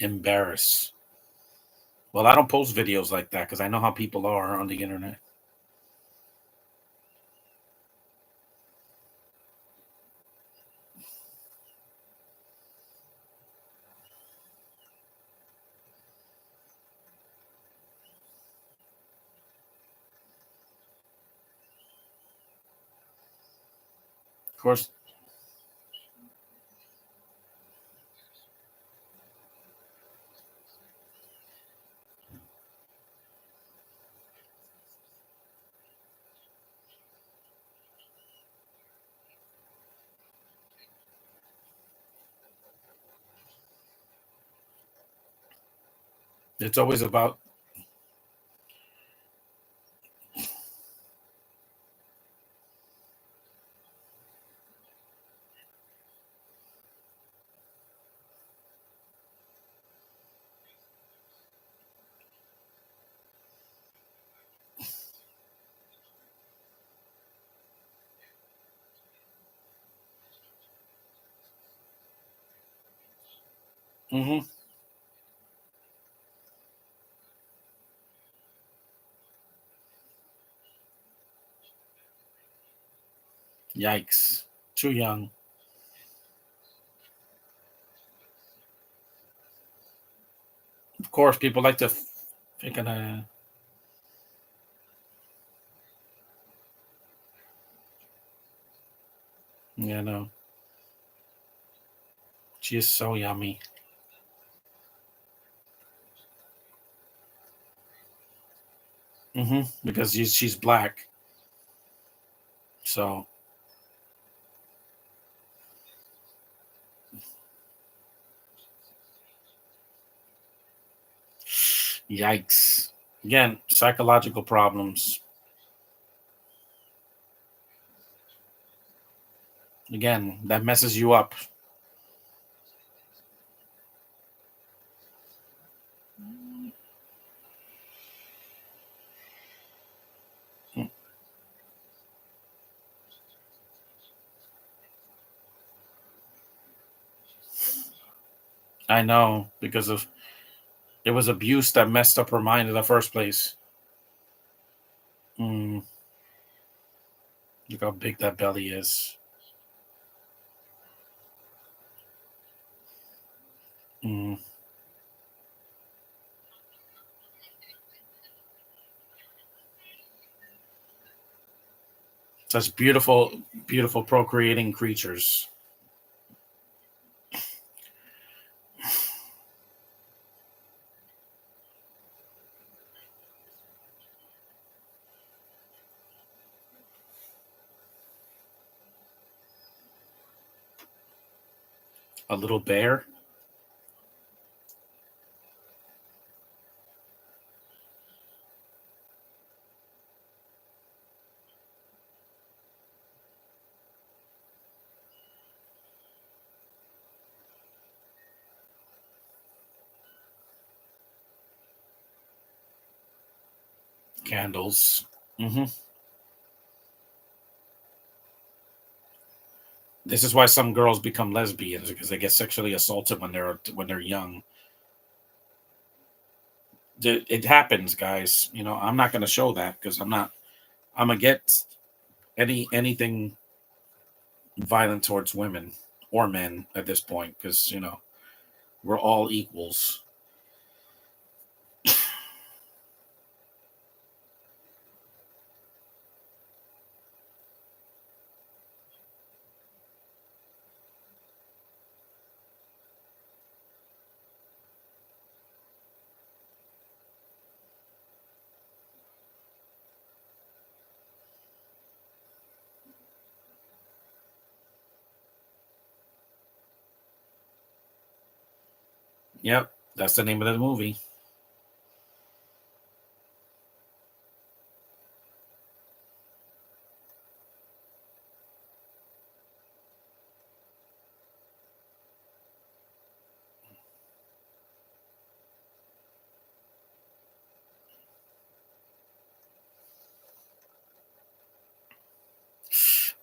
Embarrass. Well, I don't post videos like that because I know how people are on the internet. Of course, it's always about. Hmm. Yikes. Too young. Of course, people like to freaking, no. She is so yummy. Because she's black. So yikes. Again, psychological problems. Again, that messes you up. I know because of it was abuse that messed up her mind in the first place. Mm, look how big that belly is. Mm, such beautiful, beautiful procreating creatures. A little bear. Candles. Hmm. This is why some girls become lesbians because they get sexually assaulted when they're young. It happens, guys. I'm not going to show that because I'm not. I'm against anything violent towards women or men at this point because we're all equals. Yep, that's the name of the movie.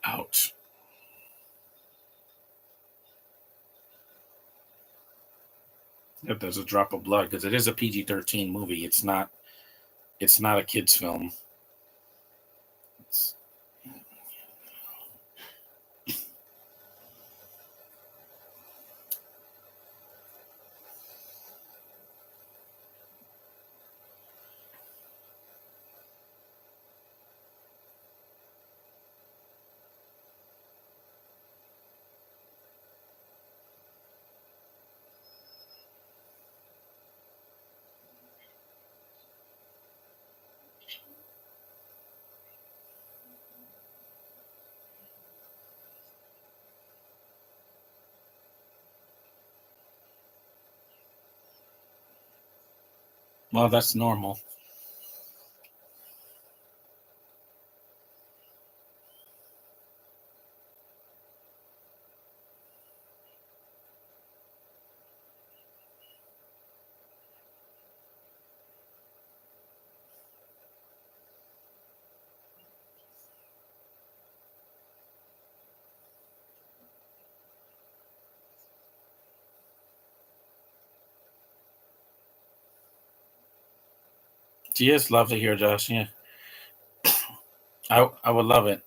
Ouch. Yep, there's a drop of blood because it is a PG-13 movie. It's not. It's not a kids' film. It's, well, that's normal. She is lovely here, Josh. Yeah, I would love it.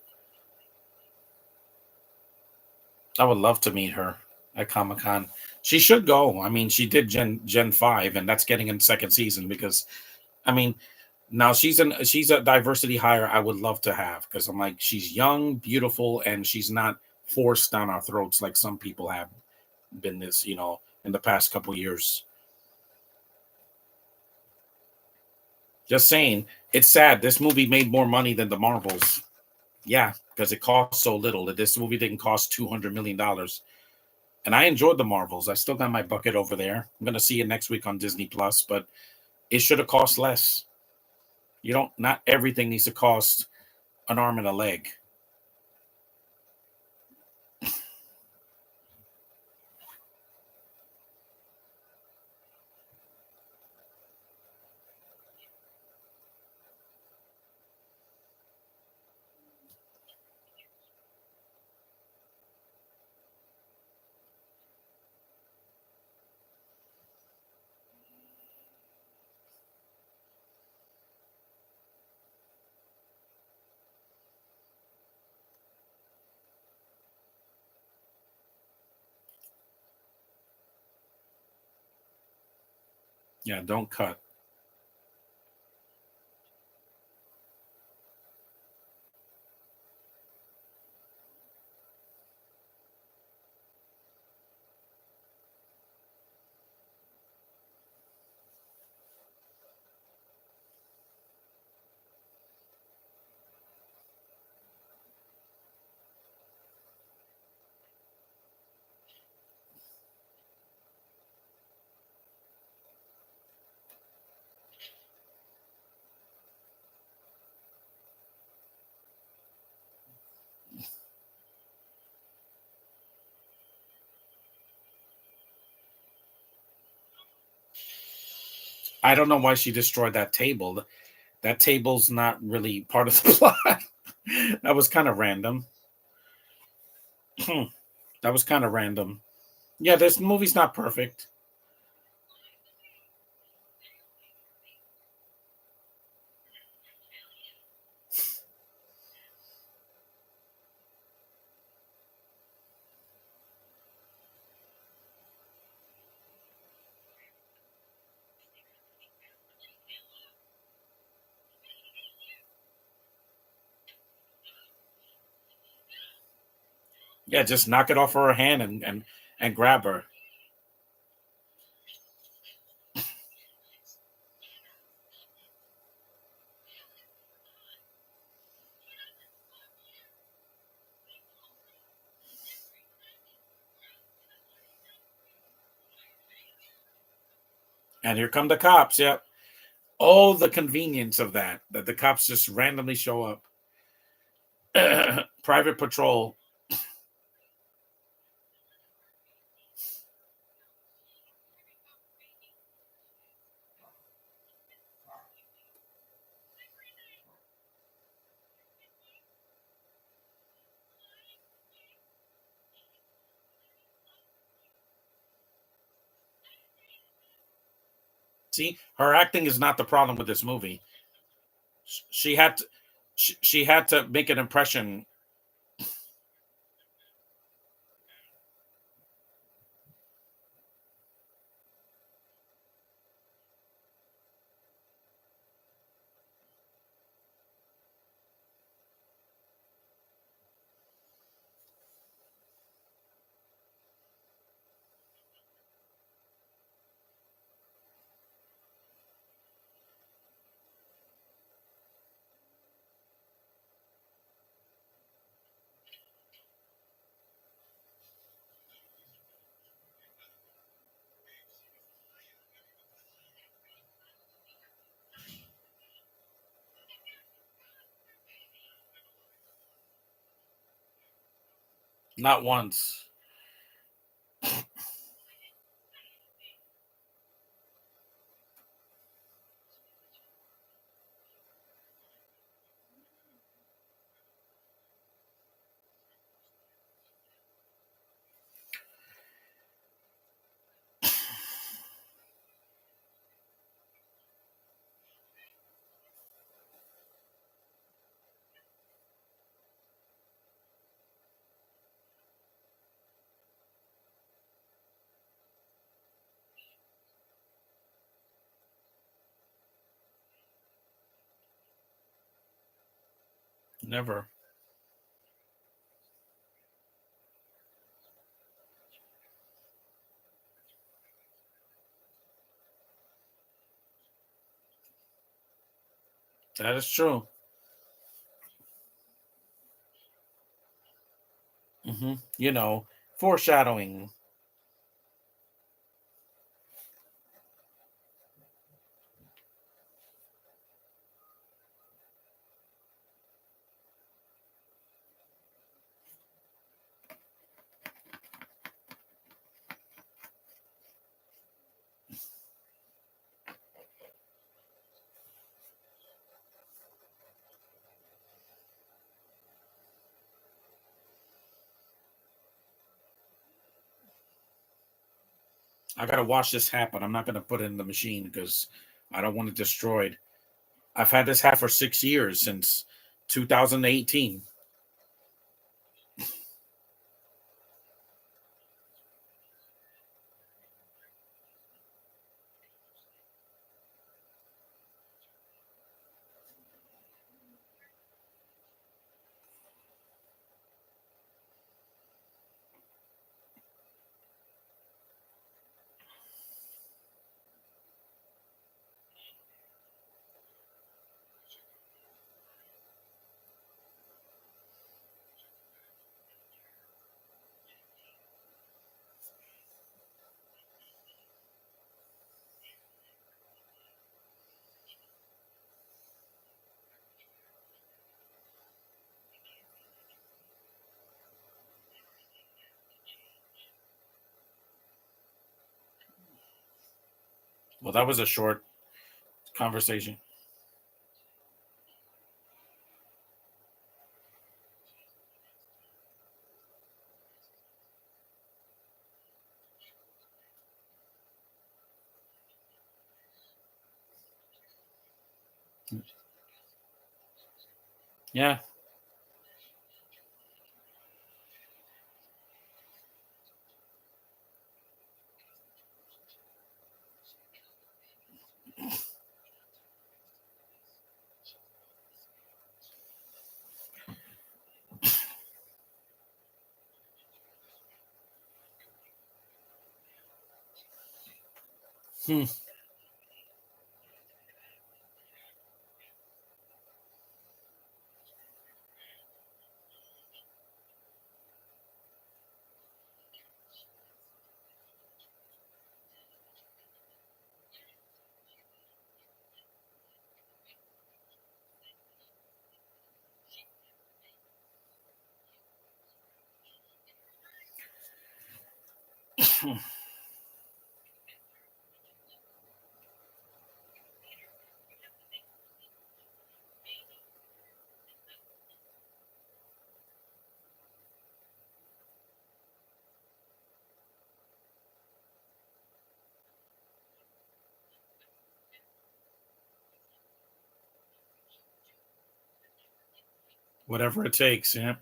I would love to meet her at Comic Con. She should go. I mean, she did Gen 5, and that's getting in second season because I mean, now she's a diversity hire I would love to have because I'm like she's young, beautiful, and she's not forced down our throats like some people have been this in the past couple years. Just saying, it's sad. This movie made more money than the Marvels. Yeah, because it cost so little. This movie didn't cost $200 million. And I enjoyed the Marvels. I still got my bucket over there. I'm gonna see it next week on Disney Plus, but it should have cost less. You don't. Not everything needs to cost an arm and a leg. Yeah, don't cut. I don't know why she destroyed that table. That table's not really part of the plot. That was kind of random. That was kind of random. Yeah, this movie's not perfect. Yeah, just knock it off her hand and grab her. And here come the cops. Yep. Oh, the convenience of that the cops just randomly show up. Private patrol. See, her acting is not the problem with this movie. She had to, she had to make an impression. Not once. Never. That is true. You know, foreshadowing. I gotta watch this hat, but I'm not gonna put it in the machine because I don't want it destroyed. I've had this hat for 6 years since 2018. Well, that was a short conversation. Yeah. Hmm. Whatever it takes. Yeah.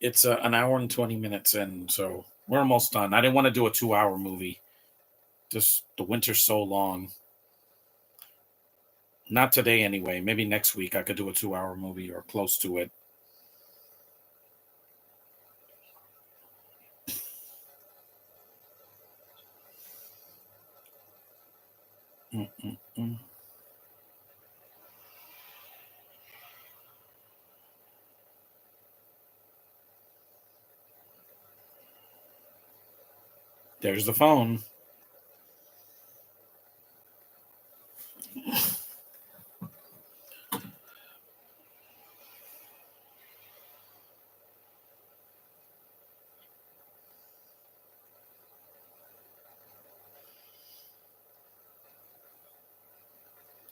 It's an hour and 20 minutes in, so we're almost done. I didn't want to do a 2 hour movie. Just the winter's so long. Not today, anyway. Maybe next week I could do a 2 hour movie or close to it. Mm-mm-mm. There's the phone.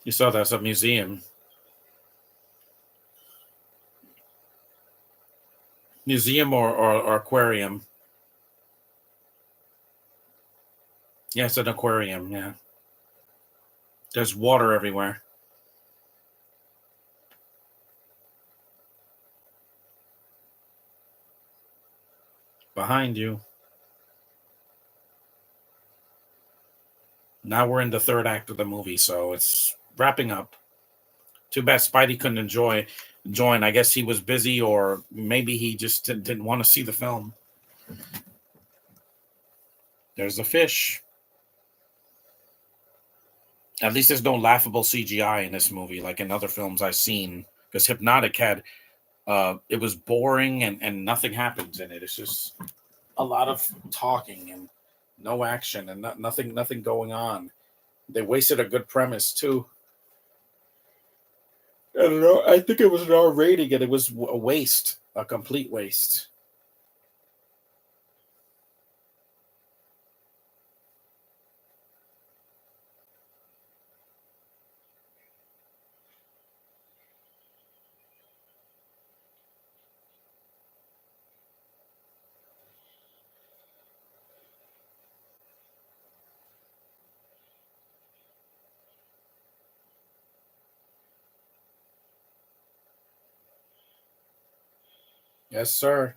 You saw that's a museum. Museum or aquarium. Yeah, it's an aquarium. Yeah. There's water everywhere. Behind you. Now we're in the third act of the movie, so it's wrapping up. Too bad Spidey couldn't join. I guess he was busy, or maybe he just didn't want to see the film. There's the fish. At least there's no laughable CGI in this movie like in other films I've seen. Because Hypnotic had it was boring and nothing happens in it. It's just a lot of talking and no action and nothing going on. They wasted a good premise too. I don't know. I think it was an R rating and it was a waste, a complete waste. Yes, sir.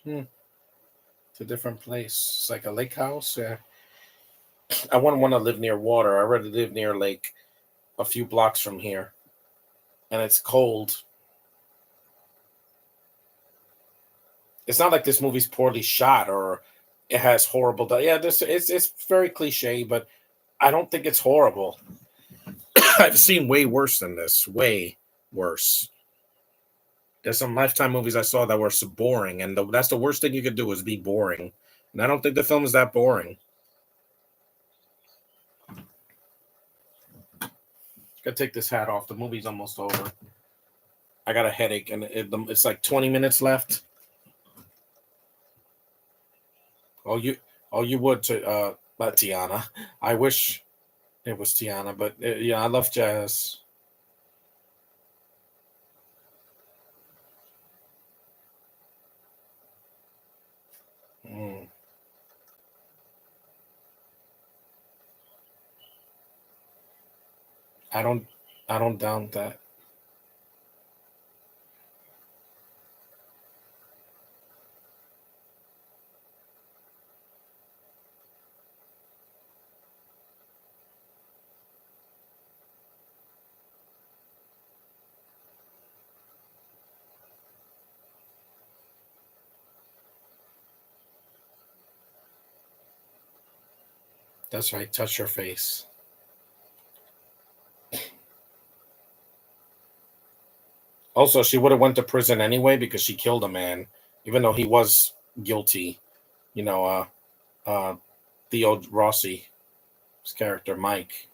Hmm. It's a different place. It's like a lake house. Yeah. I wouldn't want to live near water. I already live near a lake a few blocks from here, and it's cold. It's not like this movie's poorly shot or it has horrible. Yeah, this it's very cliche, but I don't think it's horrible. I've seen way worse than this. Way worse. There's some Lifetime movies I saw that were so boring, and that's the worst thing you could do is be boring. And I don't think the film is that boring. Gotta take this hat off. The movie's almost over. I got a headache, and it's like 20 minutes left. Oh, you would to not Tiana. I wish it was Tiana, but yeah, I love jazz. Mm, I don't, I don't doubt that. That's right. Touch your face. Also, she would have went to prison anyway because she killed a man, even though he was guilty. You know, uh, Theo Rossi's character, Mike,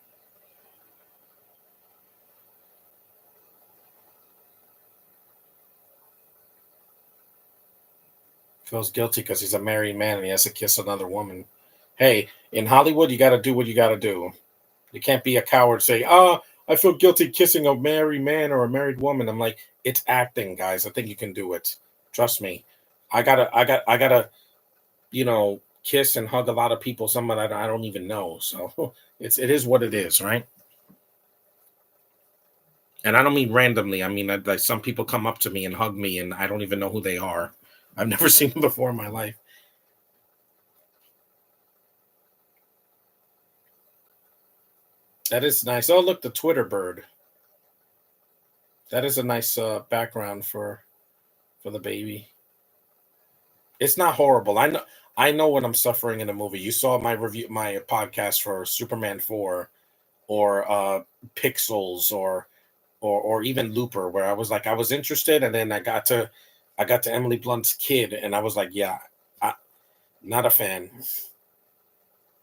feels guilty because he's a married man and he has to kiss another woman. Hey, in Hollywood, you got to do what you got to do. You can't be a coward. Say, I feel guilty kissing a married man or a married woman. I'm like, it's acting, guys. I think you can do it. Trust me. I gotta, kiss and hug a lot of people. Someone I don't even know. So it is what it is, right? And I don't mean randomly. I mean like some people come up to me and hug me, and I don't even know who they are. I've never seen them before in my life. That is nice. Oh, look, the Twitter bird. That is a nice background for the baby. It's not horrible. I know what I'm suffering in the movie. You saw my podcast for Superman 4 or Pixels or even Looper, where I was like I was interested, and then I got to Emily Blunt's kid, and I was like, yeah, I, not a fan.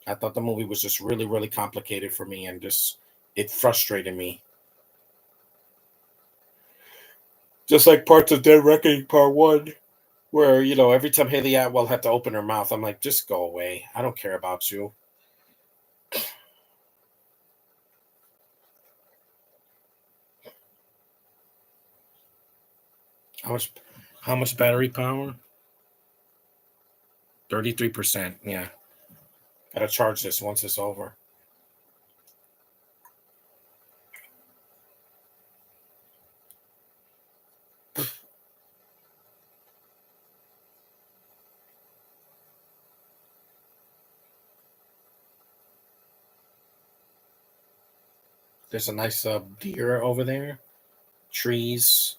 I thought the movie was just really, really complicated for me, and just it frustrated me. Just like parts of Dead Reckoning Part One, where every time Haley Atwell had to open her mouth, I'm like, just go away. I don't care about you. How much? How much battery power? 33%. Yeah, gotta charge this once it's over. There's a nice deer over there. Trees.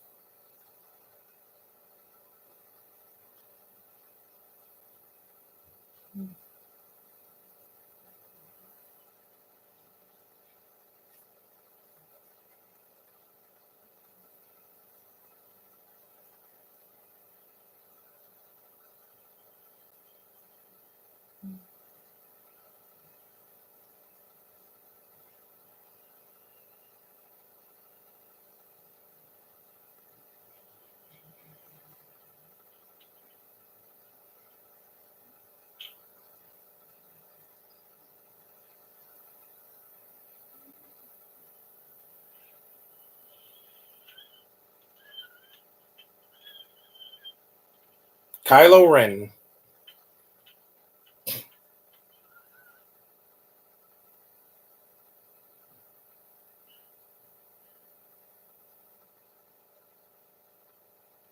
Kylo Ren.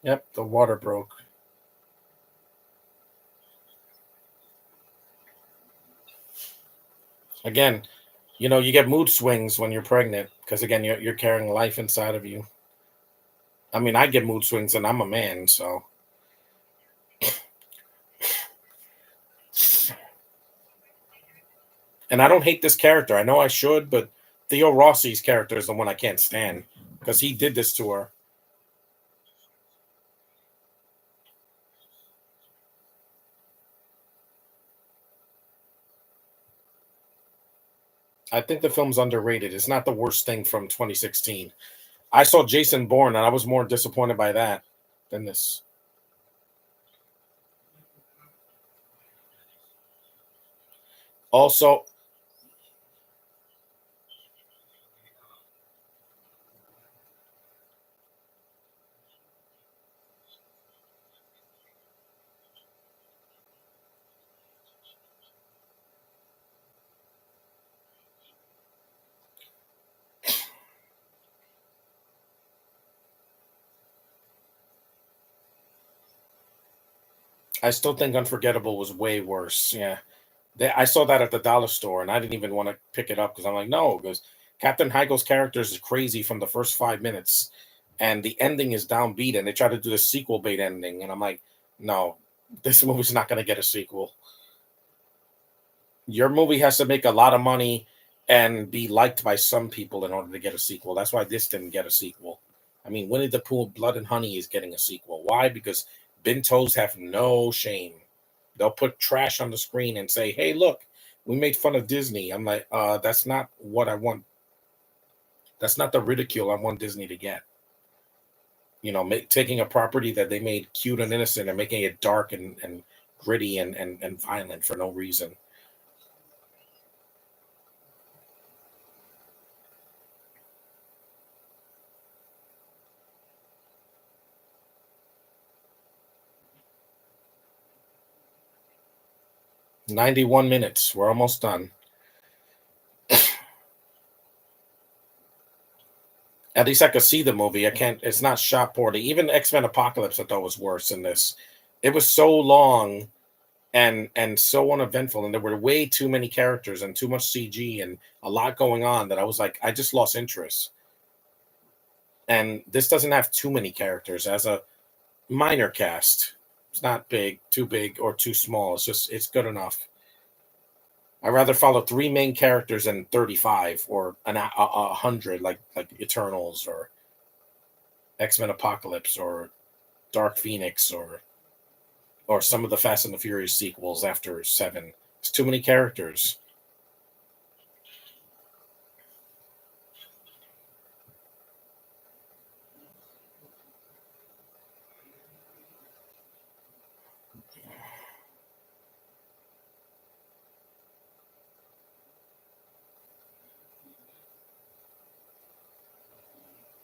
Yep, the water broke. Again, you get mood swings when you're pregnant because again, you're carrying life inside of you. I mean, I get mood swings and I'm a man, so. And I don't hate this character. I know I should, but Theo Rossi's character is the one I can't stand because he did this to her. I think the film's underrated. It's not the worst thing from 2016. I saw Jason Bourne and I was more disappointed by that than this. Also, I still think Unforgettable was way worse. Yeah. I saw that at the dollar store and I didn't even want to pick it up because I'm like, no, because Captain Heigl's character is crazy from the first 5 minutes and the ending is downbeat and they try to do the sequel bait ending. And I'm like, no, this movie's not going to get a sequel. Your movie has to make a lot of money and be liked by some people in order to get a sequel. That's why this didn't get a sequel. I mean, Winnie the Pooh, Blood and Honey is getting a sequel. Why? Because Bintos have no shame. They'll put trash on the screen and say, "Hey, look, we made fun of Disney." I'm like, that's not what I want. That's not the ridicule I want Disney to get. Taking a property that they made cute and innocent and making it dark and gritty and violent for no reason. 91 minutes. We're almost done. At least I could see the movie. I can't. It's not shot poorly. Even X-Men Apocalypse I thought was worse than this. It was so long and so uneventful, and there were way too many characters and too much CG and a lot going on that I was like, I just lost interest. And this doesn't have too many characters as a minor cast. It's not too big, or too small. It's good enough. I'd rather follow three main characters than 35 or a hundred like Eternals or X-Men Apocalypse or Dark Phoenix or some of the Fast and the Furious sequels after 7. It's too many characters.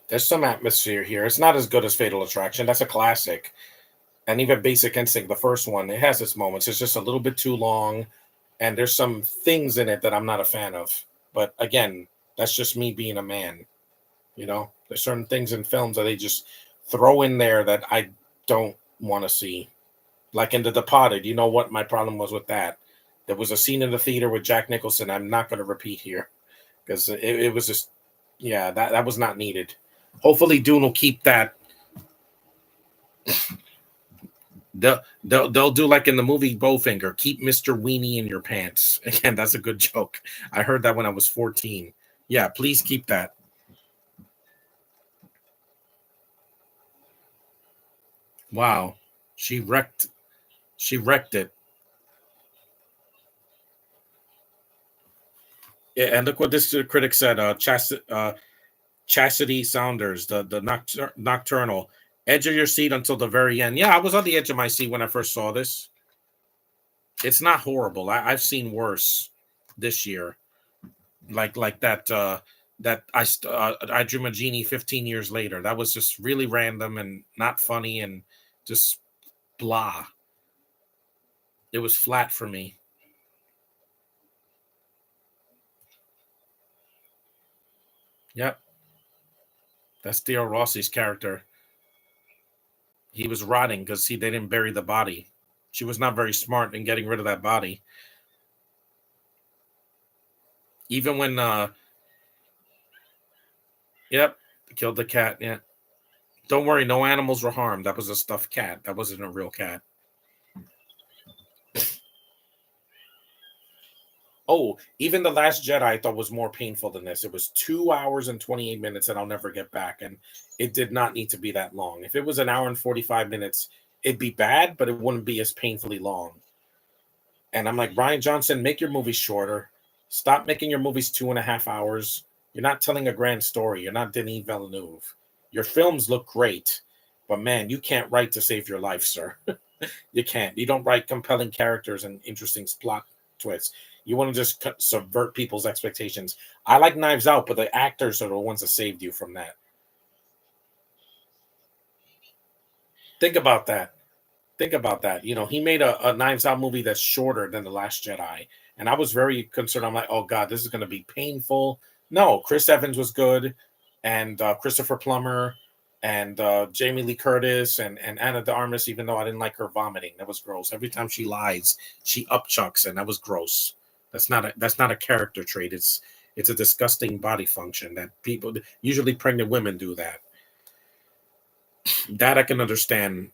There's some atmosphere here. It's not as good as Fatal Attraction. That's a classic. And even Basic Instinct, the first one, it has its moments. It's just a little bit too long, and there's some things in it that I'm not a fan of. But again, that's just me being a man. There's certain things in films that they just throw in there that I don't want to see. Like in The Departed, you know what my problem was with that? There was a scene in the theater with Jack Nicholson. I'm not going to repeat here because it was just, yeah, that was not needed. Hopefully, Dune will keep that. They'll do like in the movie Bowfinger, keep Mr. Weenie in your pants. Again, that's a good joke. I heard that when I was 14. Yeah, please keep that. Wow. She wrecked she wrecked it. Yeah, and look what this critic said. Chastity Saunders, the nocturnal, edge of your seat until the very end. Yeah, I was on the edge of my seat when I first saw this. It's not horrible. I've seen worse this year. Like that that I Dream a Genie 15 years later. That was just really random and not funny and just blah. It was flat for me. Yep, that's Theo Rossi's character. He was rotting because they didn't bury the body. She was not very smart in getting rid of that body. Even when yep, killed the cat. Yeah. Don't worry, no animals were harmed. That was a stuffed cat. That wasn't a real cat. Oh, even The Last Jedi I thought was more painful than this. It was 2 hours and 28 minutes and I'll never get back. And it did not need to be that long. If it was an hour and 45 minutes, it'd be bad, but it wouldn't be as painfully long. And I'm like, Ryan Johnson, make your movies shorter. Stop making your movies 2.5 hours. You're not telling a grand story. You're not Denis Villeneuve. Your films look great, but man, you can't write to save your life, sir. You can't. You don't write compelling characters and interesting plot twists. You want to just subvert people's expectations. I like Knives Out, but the actors are the ones that saved you from that. Think about that. Think about that. He made a Knives Out movie that's shorter than The Last Jedi. And I was very concerned. I'm like, oh God, this is going to be painful. No, Chris Evans was good, and Christopher Plummer, and Jamie Lee Curtis, and Anna de Armas, even though I didn't like her vomiting. That was gross. Every time she lies, she upchucks, and that was gross. That's not a character trait. It's a disgusting body function that people, usually pregnant women, do that. That I can understand.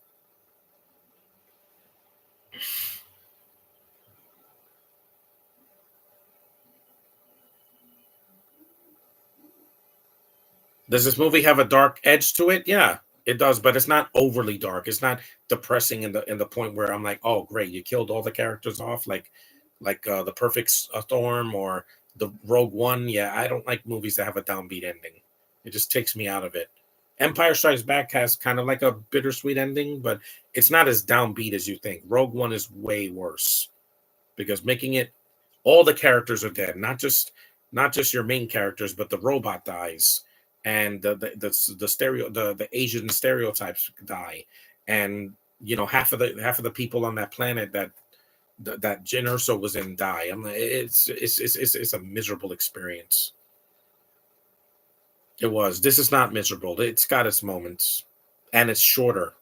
Does this movie have a dark edge to it? Yeah, it does, but it's not overly dark. It's not depressing in the point where I'm like, oh great, you killed all the characters off, like the Perfect Storm or the Rogue One. Yeah, I don't like movies that have a downbeat ending. It just takes me out of it. Empire Strikes Back has kind of like a bittersweet ending, but it's not as downbeat as you think. Rogue One is way worse because making it all the characters are dead, not just your main characters, but the robot dies, and the stereo the Asian stereotypes die, and half of the people on that planet that Jyn Erso was in die. I'm like, it's a miserable experience. It was. This is not miserable. It's got its moments, and it's shorter.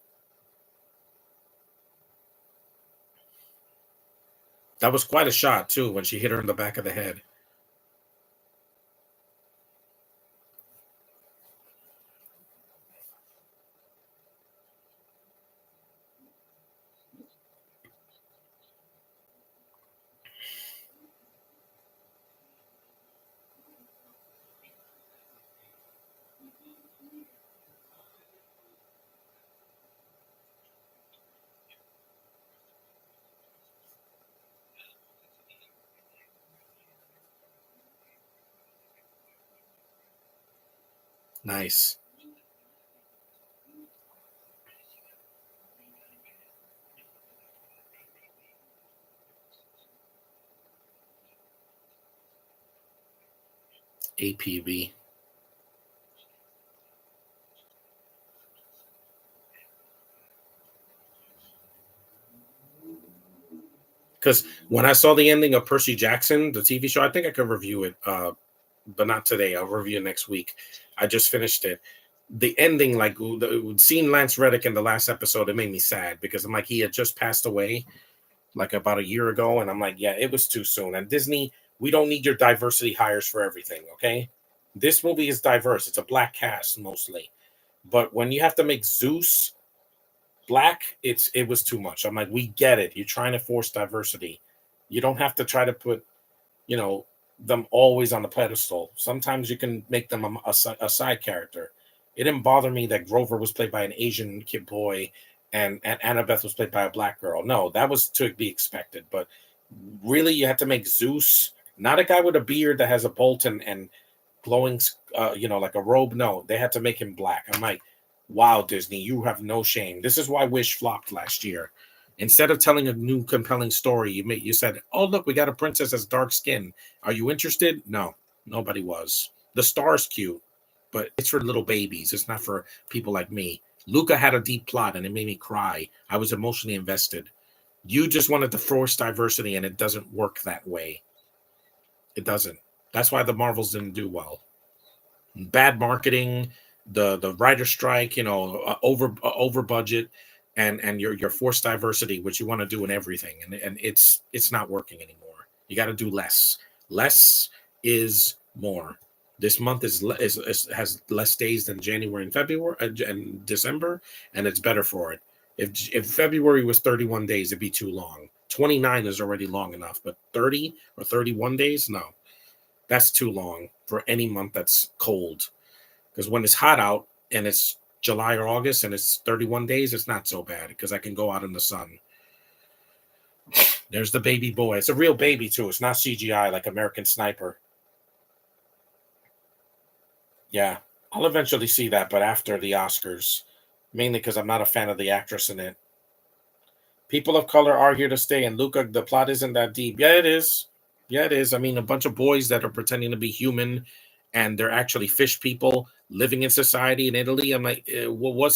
That was quite a shot too when she hit her in the back of the head. Nice. APB. Because when I saw the ending of Percy Jackson, the TV show, I think I could review it, but not today. I'll review it next week. I just finished it. The ending, like seeing Lance Reddick in the last episode, it made me sad because I'm like, he had just passed away like about a year ago, and I'm like, yeah, it was too soon. And Disney, we don't need your diversity hires for everything, okay? This movie is diverse. It's a black cast mostly, but when you have to make Zeus black, it was too much. I'm like, we get it. You're trying to force diversity. You don't have to try to put, you know, them always on the pedestal. Sometimes you can make them a side character. It didn't bother me that Grover was played by an Asian kid boy and Annabeth was played by a black girl. No, that was to be expected. But really, you have to make Zeus not a guy with a beard that has a bolt and glowing, like a robe. No, they had to make him black. I'm like, wow, Disney, you have no shame. This is why Wish flopped last year. Instead of telling a new compelling story, you said, "Oh, look, we got a princess that's dark skin. Are you interested?" No, nobody was. The star's cute, but it's for little babies. It's not for people like me. Luca had a deep plot, and it made me cry. I was emotionally invested. You just wanted to force diversity, and it doesn't work that way. It doesn't. That's why the Marvels didn't do well. Bad marketing, the writer strike, over budget, and your forced diversity, which you want to do in everything, and it's not working anymore. You got to do less. Less is more. This month has less days than January and February and December, and it's better for it. If February was 31 days, it'd be too long. 29 is already long enough, but 30 or 31 days, no, that's too long for any month that's cold. Because when it's hot out and it's July or August and it's 31 days, it's not so bad because I can go out in the sun. There's the baby boy. It's a real baby, too. It's not CGI like American Sniper. Yeah, I'll eventually see that, but after the Oscars, mainly because I'm not a fan of the actress in it. People of color are here to stay, and Luca, the plot isn't that deep. Yeah, it is. Yeah, it is. I mean, a bunch of boys that are pretending to be human, and they're actually fish people living in society in Italy. I'm like, well,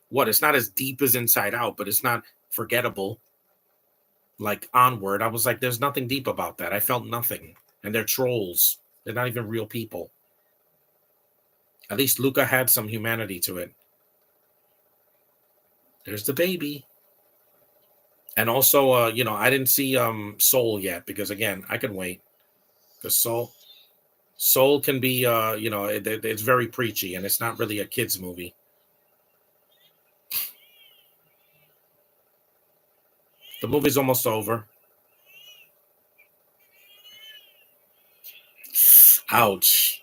what? It's not as deep as Inside Out, but it's not forgettable. Like Onward, I was like, there's nothing deep about that. I felt nothing, and they're trolls. They're not even real people. At least Luca had some humanity to it. There's the baby. And also, I didn't see Soul yet because again, I can wait. Because Soul can be, it's very preachy and it's not really a kids movie. The movie's almost over. Ouch.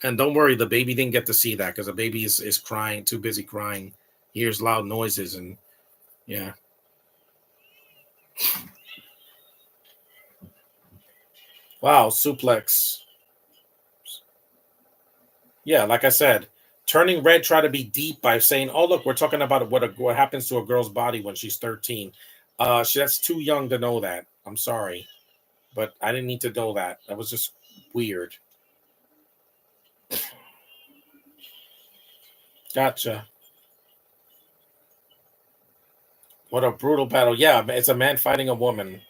And don't worry, the baby didn't get to see that because the baby is crying, too busy crying. He hears loud noises and yeah. Wow, suplex. Yeah, like I said, turning red try to be deep by saying, "Oh, look, we're talking about what happens to a girl's body when she's 13." That's too young to know that. I'm sorry, but I didn't need to know that. That was just weird. Gotcha. What a brutal battle. Yeah, it's a man fighting a woman.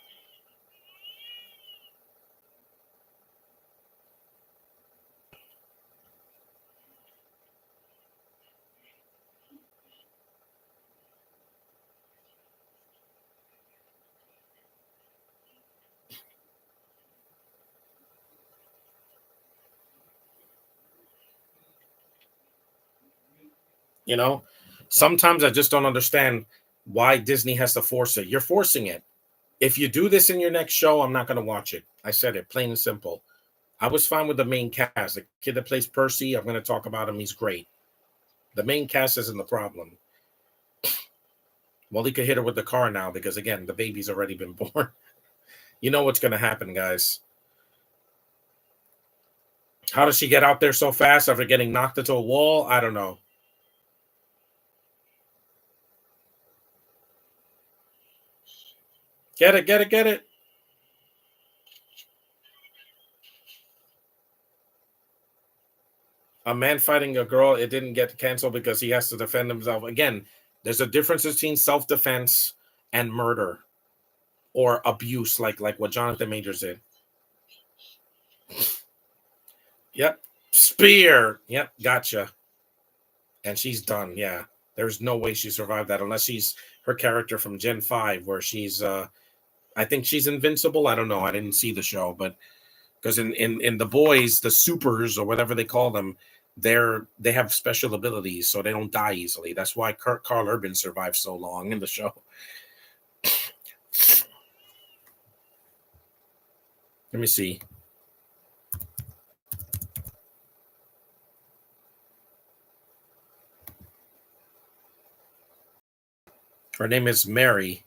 You know, sometimes I just don't understand why Disney has to force it. You're forcing it. If you do this in your next show, I'm not going to watch it. I said it plain and simple. I was fine with the main cast. The kid that plays Percy, I'm going to talk about him. He's great. The main cast isn't the problem. Well, he could hit her with the car now because, again, the baby's already been born. You know what's going to happen, guys. How does she get out there so fast after getting knocked into a wall? I don't know. Get it, get it, get it. A man fighting a girl, it didn't get canceled because he has to defend himself. Again, there's a difference between self-defense and murder or abuse, like what Jonathan Majors did. Yep. Spear. Yep, gotcha. And she's done. Yeah. There's no way she survived that unless she's her character from Gen 5, where she's I think she's invincible. I don't know. I didn't see the show, but because in the boys, the supers or whatever they call them, they have special abilities, so they don't die easily. That's why Carl Urban survived so long in the show. Let me see. Her name is Mary.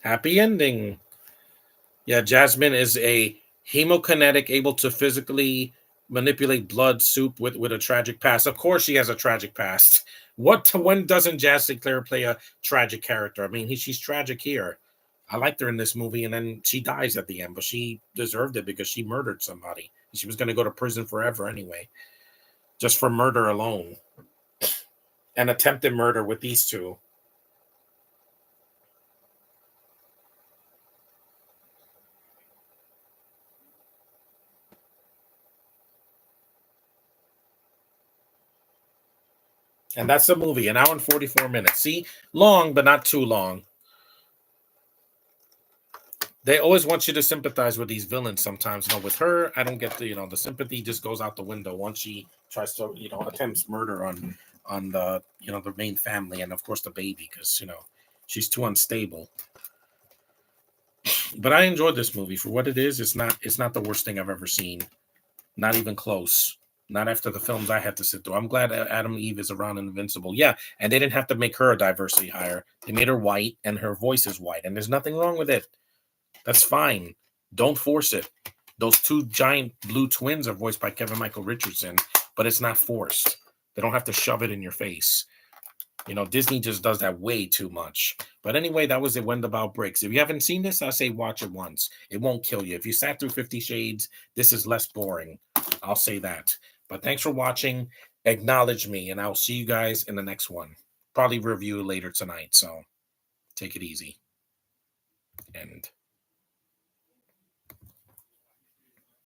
Happy ending. Yeah, Jasmine is a hemokinetic, able to physically manipulate blood soup with a tragic past. Of course, she has a tragic past. When doesn't Jaz Sinclair play a tragic character? I mean, she's tragic here. I liked her in this movie, and then she dies at the end, but she deserved it because she murdered somebody. She was going to go to prison forever anyway, just for murder alone, and attempted murder with these two. And that's the movie, an hour and 44 minutes. See, long, but not too long. They always want you to sympathize with these villains sometimes. With her, I don't get the sympathy just goes out the window once she tries to, attempts murder on the main family and of course the baby because, she's too unstable. But I enjoyed this movie for what it is. It's not the worst thing I've ever seen. Not even close. Not after the films I had to sit through. I'm glad Adam Eve is around Invincible. Yeah, and they didn't have to make her a diversity hire. They made her white, and her voice is white, and there's nothing wrong with it. That's fine. Don't force it. Those two giant blue twins are voiced by Kevin Michael Richardson, but it's not forced. They don't have to shove it in your face. Disney just does that way too much. But anyway, that was it. When the Bow Breaks. If you haven't seen this, I say watch it once. It won't kill you. If you sat through 50 Shades, this is less boring. I'll say that. But thanks for watching. Acknowledge me, and I'll see you guys in the next one. Probably review later tonight. So take it easy. And